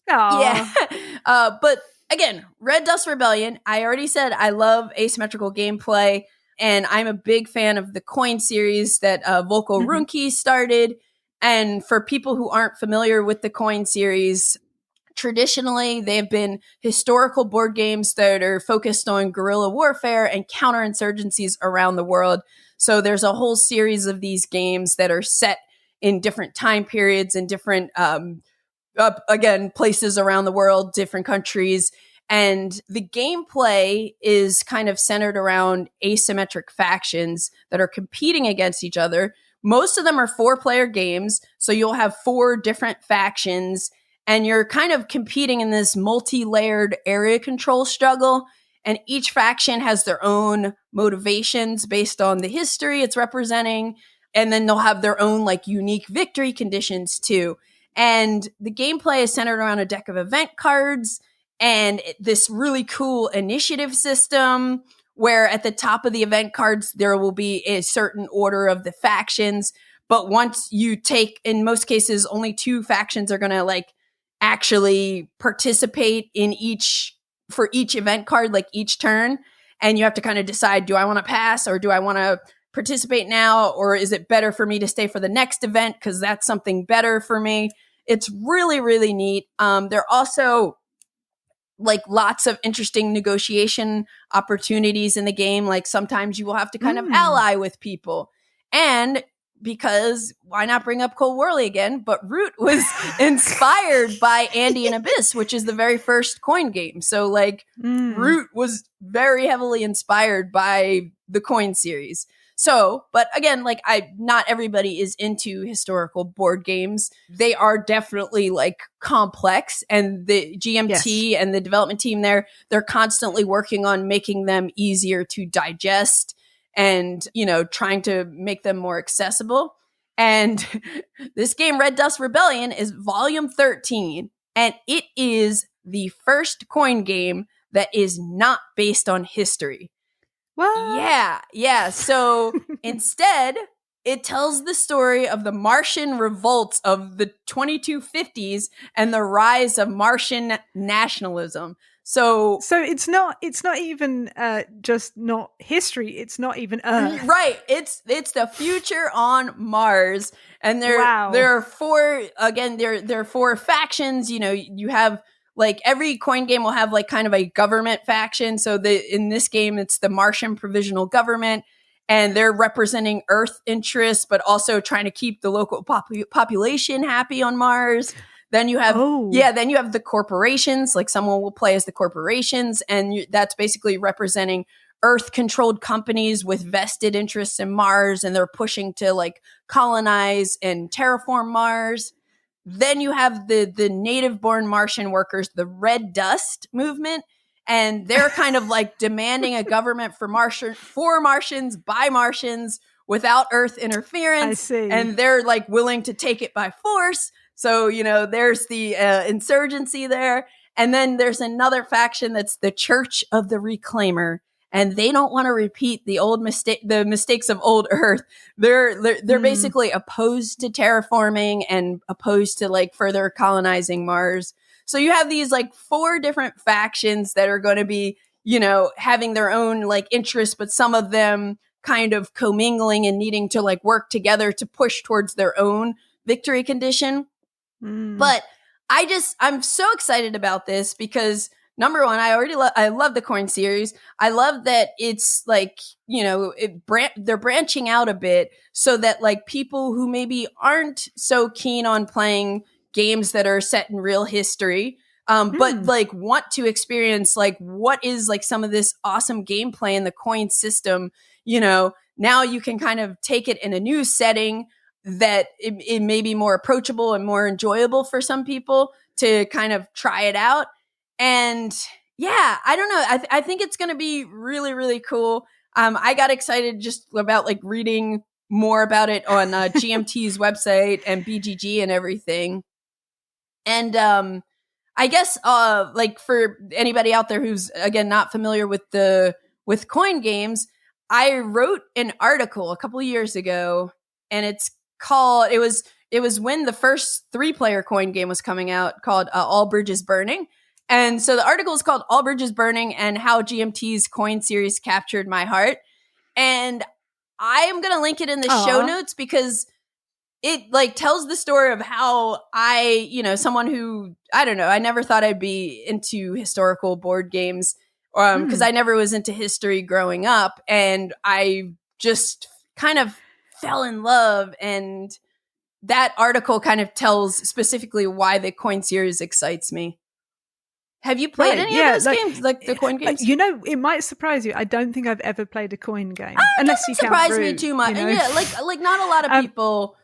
Aww. Yeah. But again, Red Dust Rebellion, I already said I love asymmetrical gameplay, and I'm a big fan of the coin series that Volko Ruhnke started. And for people who aren't familiar with the coin series, traditionally, they've been historical board games that are focused on guerrilla warfare and counterinsurgencies around the world. So there's a whole series of these games that are set in different time periods and different, places around the world, different countries. And the gameplay is kind of centered around asymmetric factions that are competing against each other. Most of them are 4-player games, so you'll have 4 different factions, and you're kind of competing in this multi-layered area control struggle, and each faction has their own motivations based on the history it's representing, and then they'll have their own like unique victory conditions too. And the gameplay is centered around a deck of event cards and this really cool initiative system, where at the top of the event cards, there will be a certain order of the factions. But once you take, in most cases, only 2 factions are going to like actually participate for each event card, like each turn. And you have to kind of decide, do I want to pass or do I want to participate now? Or is it better for me to stay for the next event because that's something better for me? It's really, really neat. There are also like lots of interesting negotiation opportunities in the game. Like sometimes you will have to kind of ally with people. And because why not bring up Cole Worley again? But Root was inspired by Andy and Abyss, which is the very first coin game. So like Root was very heavily inspired by the coin series. So, but again, like not everybody is into historical board games. They are definitely like complex, and the GMT and the development team there, they're constantly working on making them easier to digest and, trying to make them more accessible. And this game, Red Dust Rebellion, is volume 13, and it is the first coin game that is not based on history. What? Yeah. So instead, it tells the story of the Martian revolts of the 2250s and the rise of Martian nationalism. So it's not even just not history. It's not even Earth. Right. It's the future on Mars, and there are four. Again, there are four factions. You have. Like every coin game will have like kind of a government faction. So in this game, it's the Martian Provisional Government, and they're representing Earth interests, but also trying to keep the local population happy on Mars. Then you have, then you have the corporations. Like someone will play as the corporations, and that's basically representing Earth-controlled companies with vested interests in Mars, and they're pushing to like colonize and terraform Mars. Then you have the native-born Martian workers, the Red Dust movement, and they're kind of like demanding a government for Martians by Martians without Earth interference. I see. And they're like willing to take it by force. So, there's the insurgency there. And then there's another faction that's the Church of the Reclaimer. And they don't want to repeat the mistakes of old Earth. They're basically opposed to terraforming and opposed to like further colonizing Mars. So you have these like four different factions that are going to be, having their own like interests, but some of them kind of commingling and needing to like work together to push towards their own victory condition. But I'm so excited about this because number one, I love the coin series. I love that it's like, they're branching out a bit so that like people who maybe aren't so keen on playing games that are set in real history, but like want to experience like what is like some of this awesome gameplay in the coin system, now you can kind of take it in a new setting that it may be more approachable and more enjoyable for some people to kind of try it out. And yeah, I don't know. I think it's going to be really, really cool. I got excited just about like reading more about it on GMT's website and BGG and everything. And I guess like for anybody out there who's again not familiar with coin games, I wrote an article a couple of years ago, and it's called. It was when the first 3-player coin game was coming out, called All Bridges Burning. And so the article is called All Bridges Burning and How GMT's Coin Series Captured My Heart. And I am going to link it in the show notes because it like tells the story of how I, someone who, I don't know, I never thought I'd be into historical board games because I never was into history growing up. And I just kind of fell in love. And that article kind of tells specifically why the coin series excites me. Have you played any of those games, like the coin games? It might surprise you. I don't think I've ever played a coin game, unless you count surprise me too much. Yeah, like not a lot of people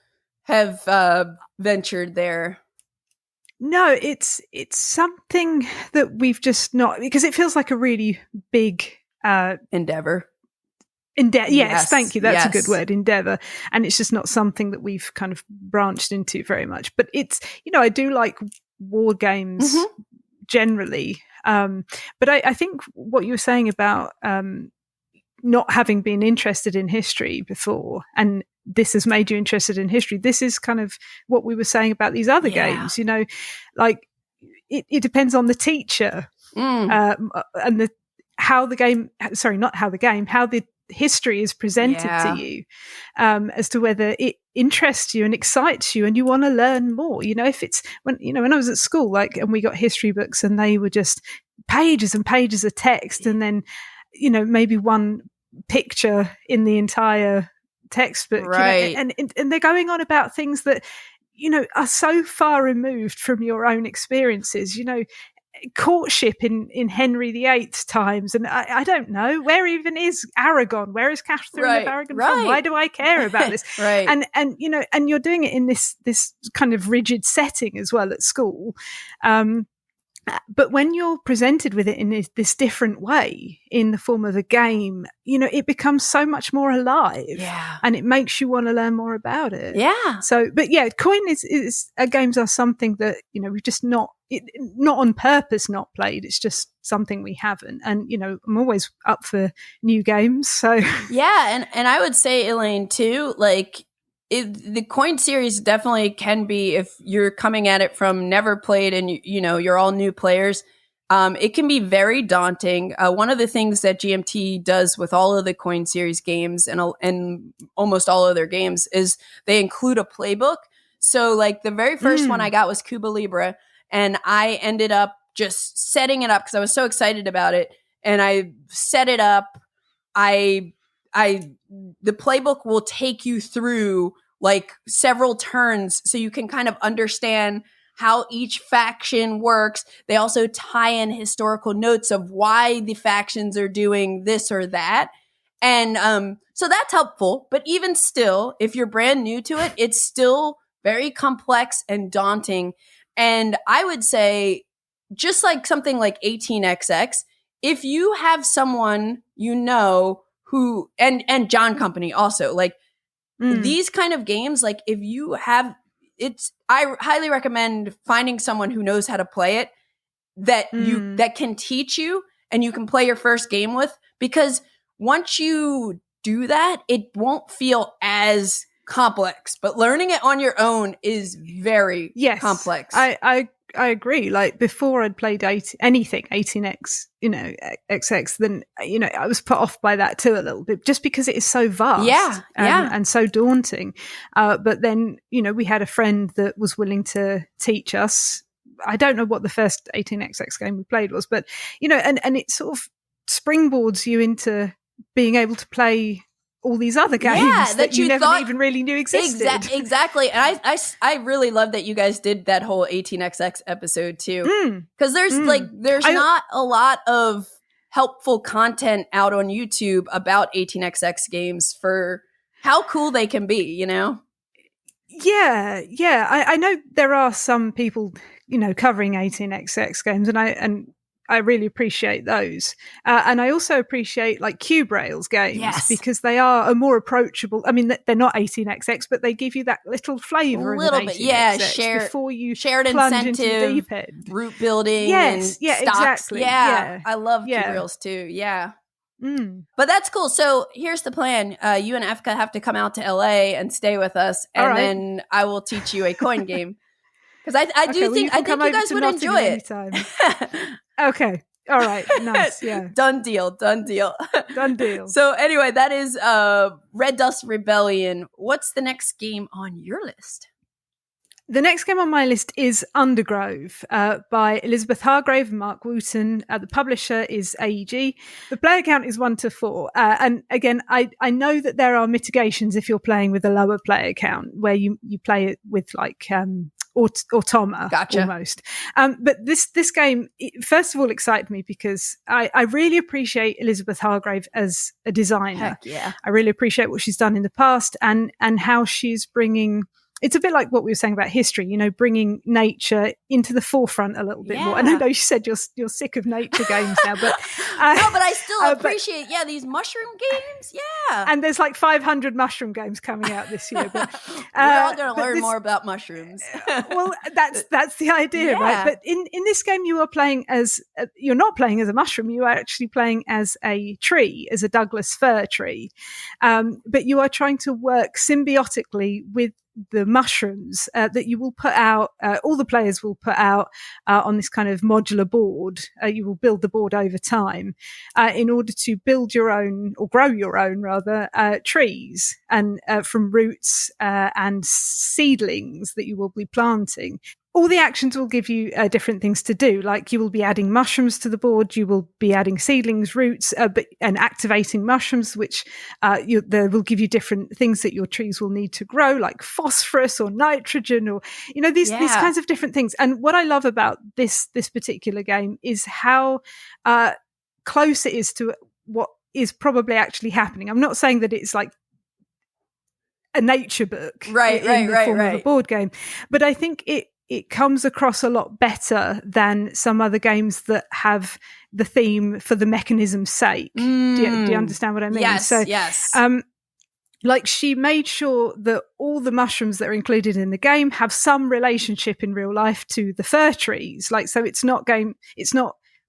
have ventured there. No, it's something that we've just not, because it feels like a really big endeavor. Yes, thank you. That's a good word, endeavor. And it's just not something that we've kind of branched into very much. But it's, I do like war games. Generally. But I think what you were saying about not having been interested in history before, and this has made you interested in history, this is kind of what we were saying about these other games, like it depends on the teacher and how the history is presented to you, as to whether it interests you and excites you and you want to learn more. If it's when I was at school, and we got history books and they were just pages and pages of text, and then maybe one picture in the entire textbook, right? And they're going on about things that are so far removed from your own experiences. courtship in Henry VIII's times, and I don't know, where even is Aragon? Where is Catherine of Aragon from? Why do I care about this? And and you're doing it in this kind of rigid setting as well at school. But when you're presented with it in this different way, in the form of a game, it becomes so much more alive, and it makes you want to learn more about it. Yeah. So, but yeah, coin games are something that we've just not on purpose not played. It's just something we haven't, and I'm always up for new games. So yeah, and I would say, Elaine, too, like. The coin series definitely can be, if you're coming at it from never played and you're all new players, it can be very daunting. One of the things that GMT does with all of the coin series games and almost all of their games is they include a playbook. So like the very first one I got was Cuba Libre, and I ended up just setting it up because I was so excited about it, and I set it up. The playbook will take you through like several turns so you can kind of understand how each faction works. They also tie in historical notes of why the factions are doing this or that. And so that's helpful. But even still, if you're brand new to it, it's still very complex and daunting. And I would say, just like something like 18XX, if you have someone who and John Company also, like these kind of games, like if you have I highly recommend finding someone who knows how to play it that can teach you and you can play your first game with, because once you do that, it won't feel as complex, but learning it on your own is very complex. I agree. Like before I'd played anything 18x, XX, then I was put off by that too a little bit, just because it is so vast and so daunting. But then we had a friend that was willing to teach us. I don't know what the first 18XX game we played was, but and it sort of springboards you into being able to play all these other games that you never even really knew existed. Exactly. And I really love that you guys did that whole 18XX episode too. Because there's not a lot of helpful content out on YouTube about 18XX games for how cool they can be, Yeah. I know there are some people, covering 18XX games, and I really appreciate those. And I also appreciate like Cube Rails games because they are a more approachable. I mean, they're not 18XX, but they give you that little flavour of 18XX before you shared plunge incentive, into the deep end. root building. Yes, and stocks. Exactly. Yeah, I love Cube Rails too. Yeah. But that's cool. So here's the plan. You and Efka have to come out to LA and stay with us, and then I will teach you a coin game. Because I think you guys would enjoy it. Okay. All right. Nice. Yeah. Done deal. So anyway, that is Red Dust Rebellion. What's the next game on your list? The next game on my list is Undergrove by Elizabeth Hargrave and Mark Wooten. The publisher is AEG. The player count is 1 to 4. And again, I know that there are mitigations if you're playing with a lower player count, where you play it with like automa almost. But this game, first of all, excited me because I really appreciate Elizabeth Hargrave as a designer. Heck yeah. I really appreciate what she's done in the past and how she's bringing. It's a bit like what we were saying about history, bringing nature into the forefront a little bit more. And I know you said you're sick of nature games now, but no, but I still appreciate these mushroom games. Yeah, and there's like 500 mushroom games coming out this year. But we're all going to learn more about mushrooms. Well, that's the idea, right? But in this game, you are playing you're not playing as a mushroom. You are actually playing as a tree, as a Douglas fir tree. But you are trying to work symbiotically with the mushrooms that you will put out, all the players will put out on this kind of modular board. You will build the board over time in order to build your own, or grow your own rather, trees and from roots and seedlings that you will be planting. all the actions will give you different things to do. Like you will be adding mushrooms to the board, you will be adding seedlings, roots, and activating mushrooms, which they will give you different things that your trees will need to grow, like phosphorus or nitrogen, or these kinds of different things. And what I love about this particular game is how close it is to what is probably actually happening. I'm not saying that it's like a nature book in the form of a board game, but I think it comes across a lot better than some other games that have the theme for the mechanism's sake. Do you understand what I mean? Yes, yes. Like she made sure that all the mushrooms that are included in the game have some relationship in real life to the fir trees. Like, so it's not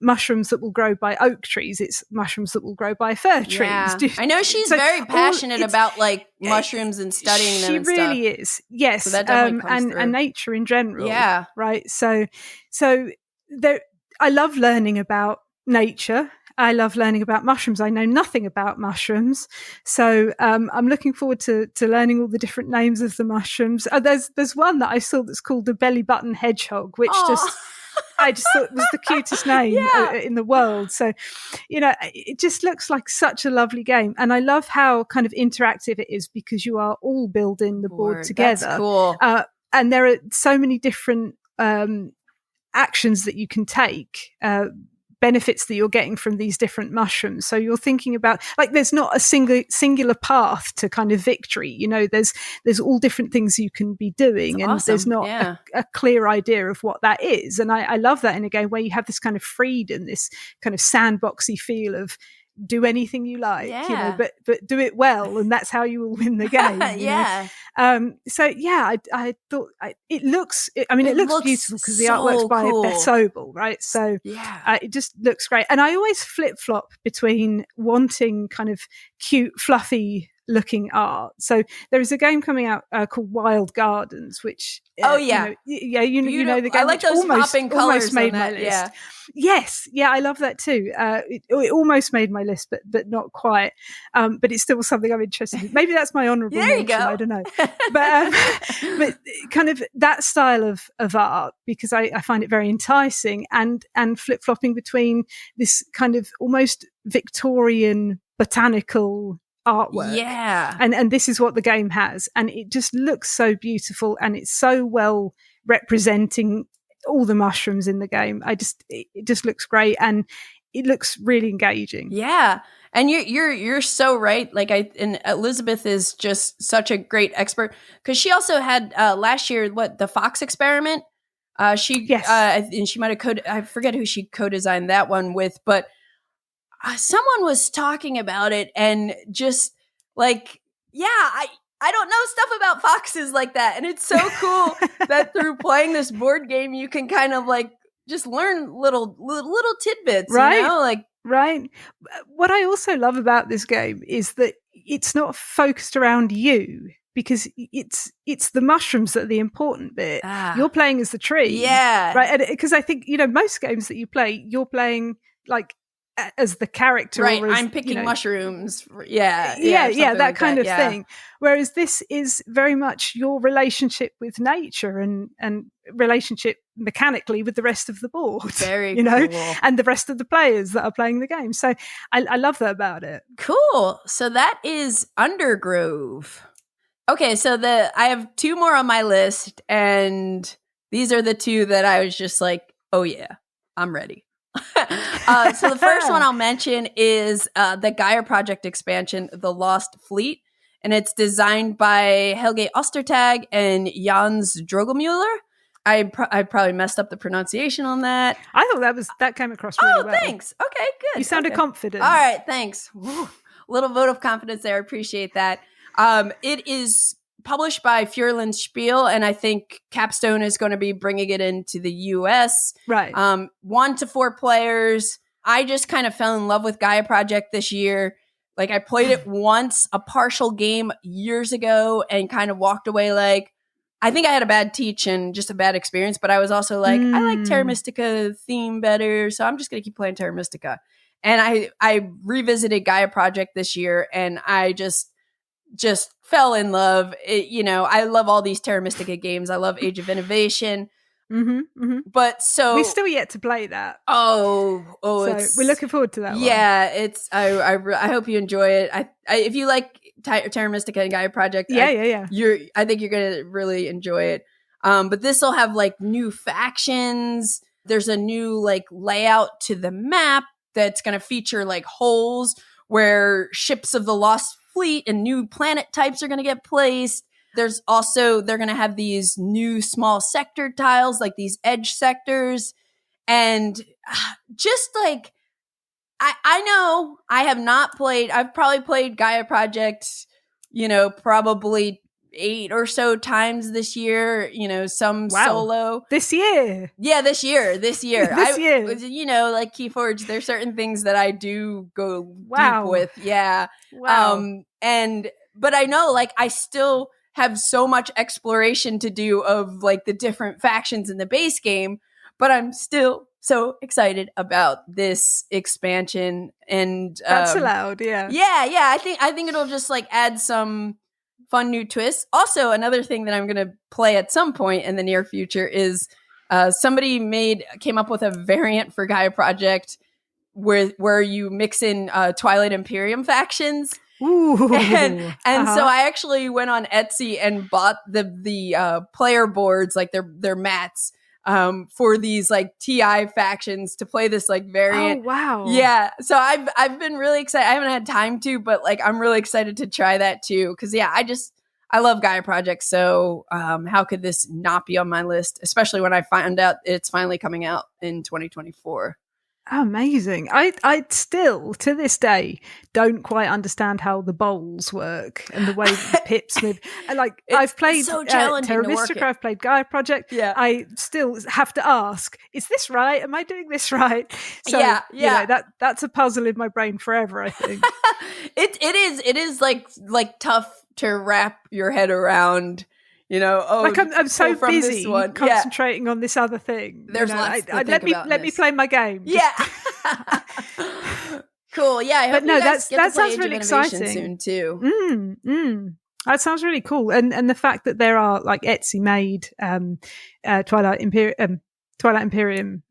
mushrooms that will grow by oak trees, it's mushrooms that will grow by fir trees. Yeah. I know she's very passionate about like mushrooms and studying them. She really is. Yes. So that definitely comes through. And nature in general. Yeah. Right. So there, I love learning about nature. I love learning about mushrooms. I know nothing about mushrooms. So I'm looking forward to learning all the different names of the mushrooms. There's one that I saw that's called the belly button hedgehog, which I just thought it was the cutest name in the world. So, it just looks like such a lovely game. And I love how kind of interactive it is because you are all building the board together. That's cool. And there are so many different actions that you can take, benefits that you're getting from these different mushrooms. So you're thinking about, like, there's not a singular path to kind of victory. There's all different things you can be doing. That's and awesome. There's not a clear idea of what that is. And I love that in a game where you have this kind of freedom, this kind of sandboxy feel of do anything you like, but do it well, and that's how you will win the game. I thought it looks beautiful because the artwork's by Beth Sobel, right? So it just looks great. And I always flip flop between wanting kind of cute, fluffy looking art. So there is a game coming out called Wild Gardens, which you know the game. I like those popping colors made on that. my list. Yes, I love that too. It almost made my list, but not quite. But it's still something I'm interested in. Maybe that's my honourable mention. I don't know. But kind of that style of art, because I find it very enticing, and flip flopping between this kind of almost Victorian botanical artwork. And this is what the game has, and it just looks so beautiful, and it's so well representing all the mushrooms in the game. It just looks great, and it looks really engaging. And you're so right. Like and Elizabeth is just such a great expert, because she also had last year the Fox experiment. And she might have I forget who she co-designed that one with, but someone was talking about it, and just like, I don't know stuff about foxes like that. And it's so cool that through playing this board game, you can kind of like just learn little tidbits, right? Right. What I also love about this game is that it's not focused around you, because it's the mushrooms that are the important bit. You're playing as the tree. Right. Because I think, most games that you play, you're playing like as the character, right? Or as, I'm picking mushrooms. That kind of thing. Whereas this is very much your relationship with nature and relationship mechanically with the rest of the board. Very cool. And the rest of the players that are playing the game. So I love that about it. Cool. So that is Undergrove. Okay, so I have two more on my list, and these are the two that I was just like, oh yeah, I'm ready. So the first one I'll mention is the Gaia project expansion, The Lost Fleet, and it's designed by Helge Ostertag and Jans Drogelmuller. I probably messed up the pronunciation on that. I thought that came across really well. Oh, thanks. Okay, good. You sounded confident. All right, thanks. Little vote of confidence there. I appreciate that. It is published by Fjorland Spiel, and I think Capstone is going to be bringing it into the US. Right. 1 to 4 players. I just kind of fell in love with Gaia Project this year. Like, I played it once, a partial game years ago, and kind of walked away like, I think I had a bad teach and just a bad experience, but I was also like, I like Terra Mystica theme better, so I'm just going to keep playing Terra Mystica. And I revisited Gaia Project this year, and I just fell in love. I love all these Terra Mystica games. I love Age of Innovation. But so we're still yet to play that. So we're looking forward to that. Yeah, one. I hope you enjoy it. I if you like Terra Mystica and Gaia Project, I think you're gonna really enjoy it. But this will have like new factions. There's a new like layout to the map that's gonna feature like holes where ships of the Lost Fleet and new planet types are gonna get placed. There's also, they're going to have these new small sector tiles, like these edge sectors. And just like, I know I have not played, I've probably played Gaia Project, probably 8 or so times this year, some solo. This year? Yeah, this year. This year. Like KeyForge, there's certain things that I do go deep with. Yeah. Wow. But I know, like, I still have so much exploration to do of like the different factions in the base game, but I'm still so excited about this expansion. And that's allowed. Yeah. I think it'll just like add some fun new twists. Also, another thing that I'm going to play at some point in the near future is somebody came up with a variant for Gaia Project where you mix in Twilight Imperium factions. Ooh, and so I actually went on Etsy and bought the player boards, like their mats, for these like TI factions to play this like variant. Oh wow! Yeah, so I've been really excited. I haven't had time to, but like I'm really excited to try that too. Because I love Gaia Project. So how could this not be on my list? Especially when I find out it's finally coming out in 2024. Amazing. I still, to this day, don't quite understand how the bowls work and the way the pips move. Like, I've played Terra Mystica, I've played Gaia Project. Yeah. I still have to ask, is this right? Am I doing this right? So, that's a puzzle in my brain forever, I think. It is like tough to wrap your head around. Like I'm so busy concentrating on this other thing. There's lots to think about. Let me play my game. Yeah. Cool. Yeah. I hope that sounds really exciting soon too. That sounds really cool. And the fact that there are like Etsy made Twilight Imperium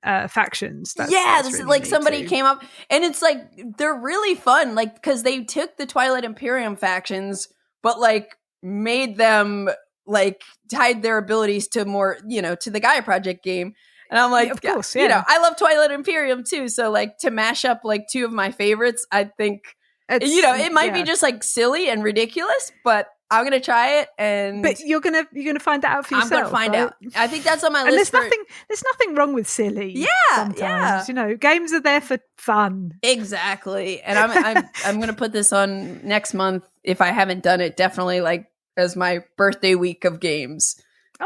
factions. That's really like somebody came up, and it's like they're really fun. Like because they took the Twilight Imperium factions, but like made them. Like tied their abilities to more, to the Gaia Project game. And I'm like, of course, yeah. I love Twilight Imperium too. So like to mash up like two of my favorites, I think, it might be just like silly and ridiculous, but I'm going to try it. But you're going to find that out for yourself. I'm going to find out. I think that's on my list. And there's nothing wrong with silly. Yeah. Sometimes, games are there for fun. Exactly. And I'm going to put this on next month. If I haven't done it, definitely like, as my birthday week of games.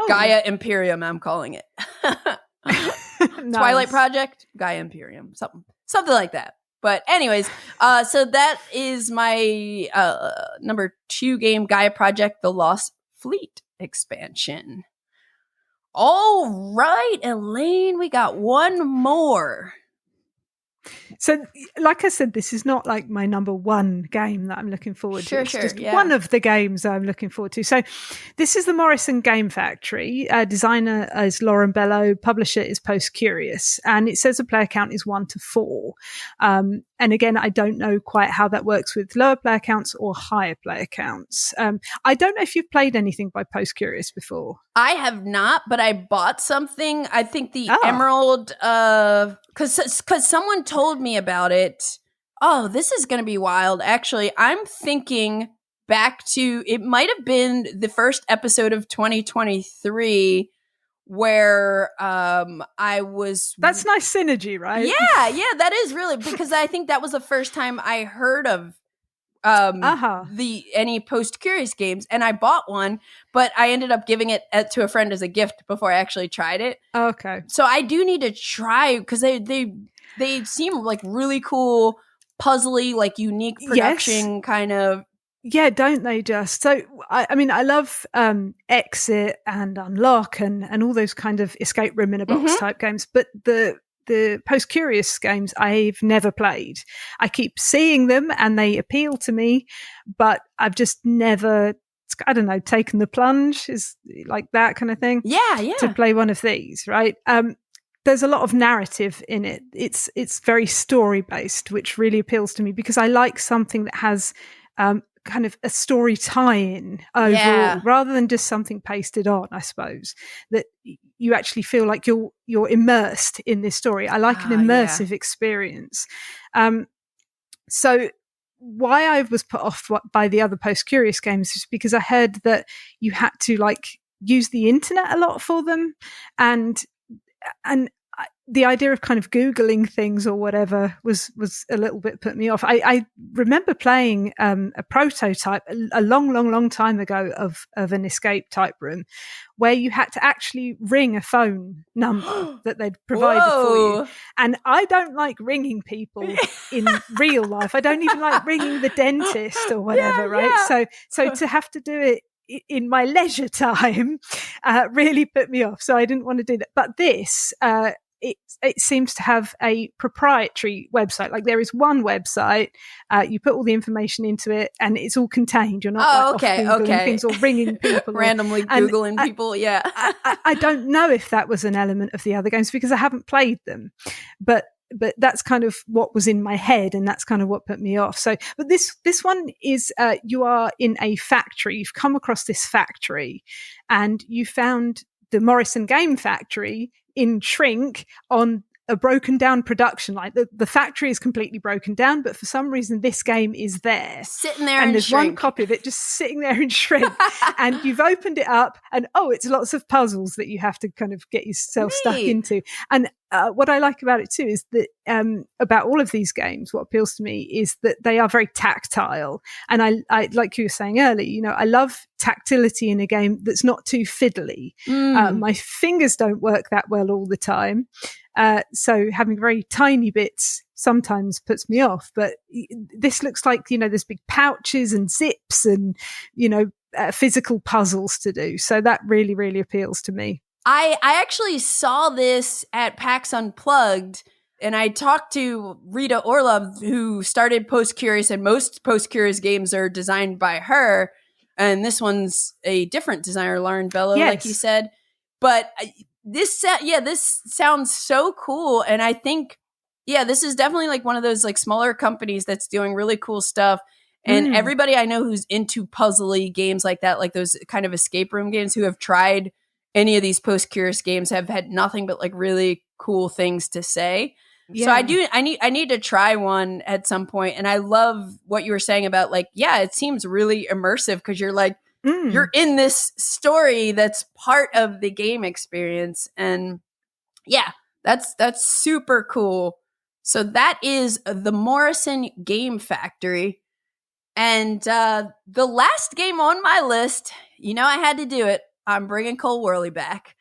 Gaia Imperium, I'm calling it. Nice. Twilight Project, Gaia Imperium, something like that. But anyways, so that is my number 2 game, Gaia Project, the Lost Fleet expansion. All right, Elaine, we got one more. So, like I said, this is not like my number 1 game that I'm looking forward to. It's just one of the games I'm looking forward to. So, this is the Morrison Game Factory. Designer is Lauren Bello. Publisher is Post Curious. And it says the player count is 1 to 4. And again, I don't know quite how that works with lower player counts or higher player counts. I don't know if you've played anything by Post Curious before. I have not, but I bought something. I think the Emerald, because someone told me about it. Oh, this is going to be wild. Actually, I'm thinking back to, it might have been the first episode of 2023 where I was... That's nice synergy, right? Yeah, that is really, because I think that was the first time I heard of any Post Curious games, and I bought one, but I ended up giving it to a friend as a gift before I actually tried it. Okay. So I do need to try, because they seem like really cool, puzzly, like unique production kind of. Yeah, don't they just? So, I mean, I love Exit and Unlock and all those kind of escape room in a box type games, but the Post Curious games I've never played. I keep seeing them and they appeal to me, but I've just never I don't know, taken the plunge, is like that kind of thing. Yeah. To play one of these, right? There's a lot of narrative in it. It's very story based, which really appeals to me because I like something that has kind of a story tie-in overall, rather than just something pasted on, I suppose, that you actually feel like you're immersed in this story. I like an immersive experience. So why I was put off by the other Post-Curious games is because I heard that you had to like use the internet a lot for them, and the idea of kind of Googling things or whatever was a little bit put me off. I remember playing a prototype a long time ago of an escape type room where you had to actually ring a phone number that they'd provided for you. And I don't like ringing people in real life. I don't even like ringing the dentist or whatever, right? So to have to do it in my leisure time really put me off. So I didn't want to do that. But this, it seems to have a proprietary website. Like there is one website, you put all the information into it, and it's all contained. You're not off Googling things or ringing people. Randomly Googling people, yeah. I don't know if that was an element of the other games because I haven't played them. But that's kind of what was in my head, and that's kind of what put me off. So, but this one is, you are in a factory. You've come across this factory, and you found the Morrison game factory in shrink on a broken down production line. The factory is completely broken down, but for some reason this game is there. Sitting there and there's shrink. One copy of it just sitting there in shrink. And you've opened it up and it's lots of puzzles that you have to kind of get yourself stuck into. And what I like about it too is that about all of these games, what appeals to me is that they are very tactile. And I like you were saying earlier, I love tactility in a game that's not too fiddly. My fingers don't work that well all the time. So having very tiny bits sometimes puts me off, but this looks like, there's big pouches and zips and, physical puzzles to do. So that really, really appeals to me. I actually saw this at PAX Unplugged, and I talked to Rita Orlov, who started Post-Curious, and most Post-Curious games are designed by her. And this one's a different designer, Lauren Bello, like you said. But this sounds so cool. And I think, this is definitely like one of those like smaller companies that's doing really cool stuff. And everybody I know who's into puzzly games like that, like those kind of escape room games, who have tried any of these Post-Curious games have had nothing but like really cool things to say. So I need to try one at some point. And I love what you were saying about like, it seems really immersive because you're like, you're in this story that's part of the game experience. And that's super cool. So that is the Morrison Game Factory. And the last game on my list, I had to do it. I'm bringing Cole Worley back.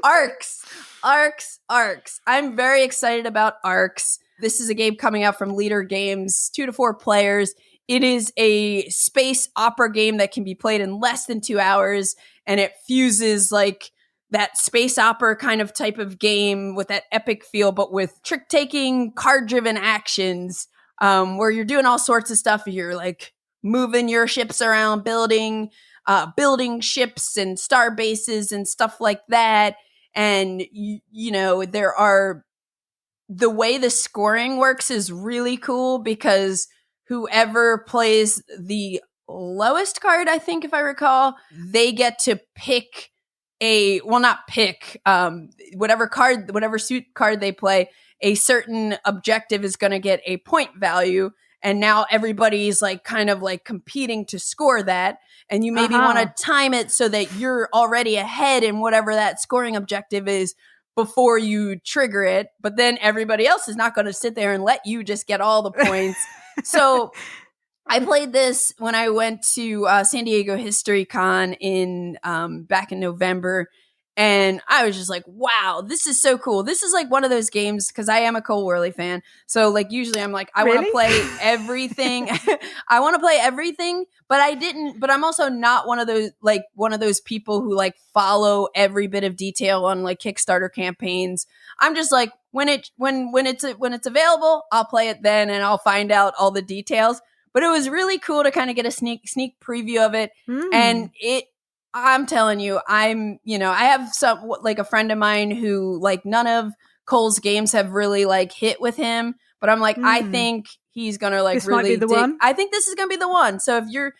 Arcs. I'm very excited about Arcs. This is a game coming out from Leader Games, 2 to 4 players. It is a space opera game that can be played in less than 2 hours, and it fuses like that space opera kind of type of game with that epic feel, but with trick-taking, card-driven actions, where you're doing all sorts of stuff. You're like moving your ships around, building ships and star bases and stuff like that. And there are, the way the scoring works is really cool because whoever plays the lowest card, I think if I recall, they get to pick whatever suit card they play, a certain objective is going to get a point value. And now everybody's like kind of like competing to score that. And you maybe want to time it so that you're already ahead in whatever that scoring objective is before you trigger it. But then everybody else is not going to sit there and let you just get all the points. So I played this when I went to San Diego History Con back in November. And I was just like, wow, this is so cool. This is like one of those games, because I am a Cole Worley fan. So like usually I'm like, I want to play everything. I want to play everything, but I'm also not one of those people who like follow every bit of detail on like Kickstarter campaigns. I'm just like, when it's available, I'll play it then and I'll find out all the details. But it was really cool to kind of get a sneak preview of it. And I'm telling you, I have a friend of mine who like none of Cole's games have really like hit with him, but I'm like, I think he's gonna like this really might be the one. I think this is gonna be the one. So if you're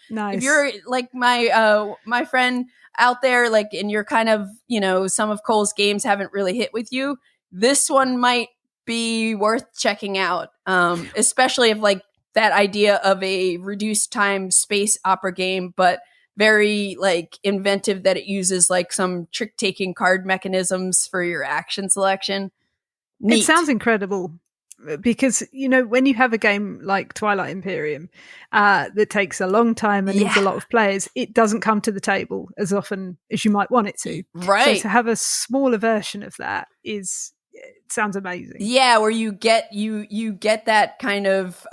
like my friend out there, like, and you're kind of, some of Cole's games haven't really hit with you, this one might be worth checking out. Especially if like that idea of a reduced time space opera game, but very like inventive that it uses like some trick taking card mechanisms for your action selection. Neat. It sounds incredible because, when you have a game like Twilight Imperium that takes a long time and needs a lot of players, it doesn't come to the table as often as you might want it to. Right. So to have a smaller version of that it sounds amazing. Yeah, where you get that kind of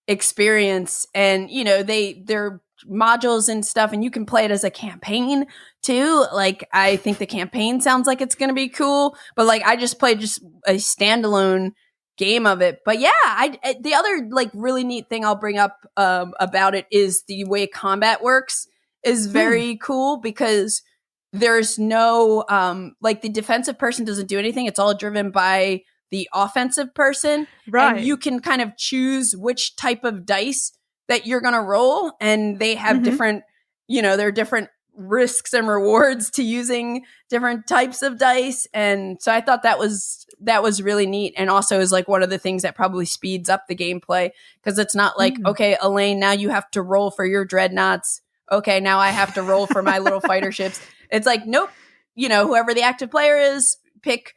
experience, and they're modules and stuff, and you can play it as a campaign too. Like, I think the campaign sounds like it's gonna be cool, but like I just played a standalone game of it. But yeah, the other like really neat thing I'll bring up about it is the way combat works is very cool, because there's no like the defensive person doesn't do anything. It's all driven by the offensive person, right? And you can kind of choose which type of dice that you're gonna roll, and they have different, there are different risks and rewards to using different types of dice. And so I thought that was really neat, and also is like one of the things that probably speeds up the gameplay, because it's not like, okay, Elaine, now you have to roll for your dreadnoughts. Okay, now I have to roll for my little fighter ships. It's like, nope, whoever the active player is, pick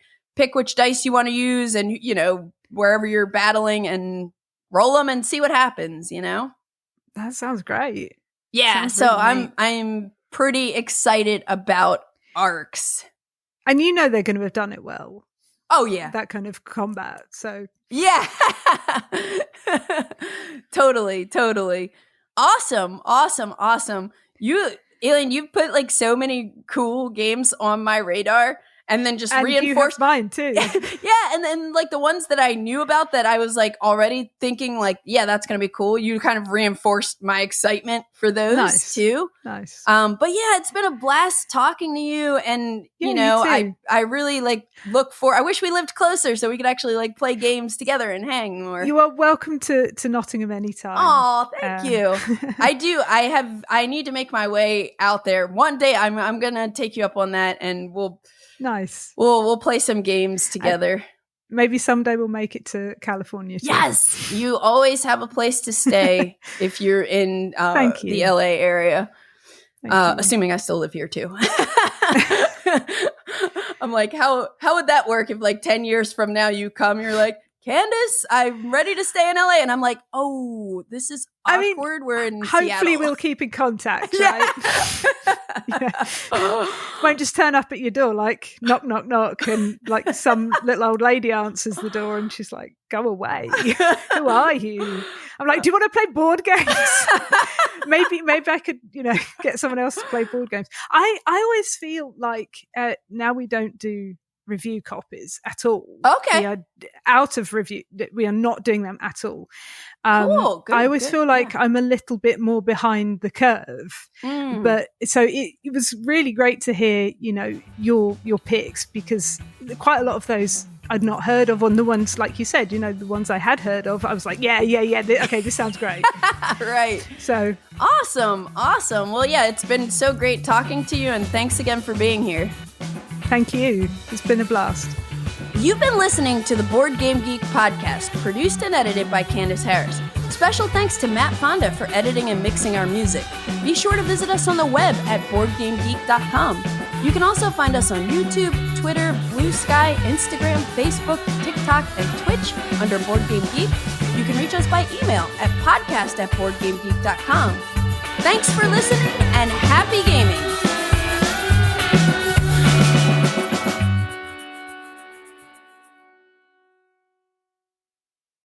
which dice you want to use, and wherever you're battling, and roll them and see what happens. That sounds great. Yeah, sounds so really I'm pretty excited about Arcs. And they're going to have done it well. Oh yeah, that kind of combat. So yeah, totally. Awesome. Elaine, you've put like so many cool games on my radar, and then just reinforced mine too. Yeah, and then like the ones that I knew about that I was like already thinking like, yeah, that's gonna be cool. You kind of reinforced my excitement for those too. Nice. But yeah, it's been a blast talking to you, and I really like I wish we lived closer so we could actually like play games together and hang more. You are welcome to Nottingham anytime. Oh, thank you. I do. I need to make my way out there one day. I'm gonna take you up on that, and we'll play some games together. Maybe someday we'll make it to California too. Yes, you always have a place to stay if you're in the LA area. Assuming I still live here too. I'm like, how would that work if like 10 years from now you come, you're like, Candice, I'm ready to stay in LA. And I'm like, oh, this is awkward. We're in hopefully Seattle. We'll keep in contact, right? Won't just turn up at your door like knock, knock, knock, and like some little old lady answers the door and she's like, go away. Who are you? I'm like, do you want to play board games? maybe I could, get someone else to play board games. I always feel like now we don't do review copies at all. Okay. We are out of review. We are not doing them at all. Cool. Good, I always feel like I'm a little bit more behind the curve. But so it was really great to hear, your picks, because quite a lot of those I'd not heard of. On the ones, like you said, the ones I had heard of, I was like, yeah. Okay, this sounds great. Right. So awesome. Well, yeah, it's been so great talking to you, and thanks again for being here. Thank you. It's been a blast. You've been listening to the Board Game Geek Podcast, produced and edited by Candice Harris. Special thanks to Matt Fonda for editing and mixing our music. Be sure to visit us on the web at BoardGameGeek.com. You can also find us on YouTube, Twitter, Blue Sky, Instagram, Facebook, TikTok, and Twitch under Board Game Geek. You can reach us by email at podcast@BoardGameGeek.com. Thanks for listening, and happy gaming!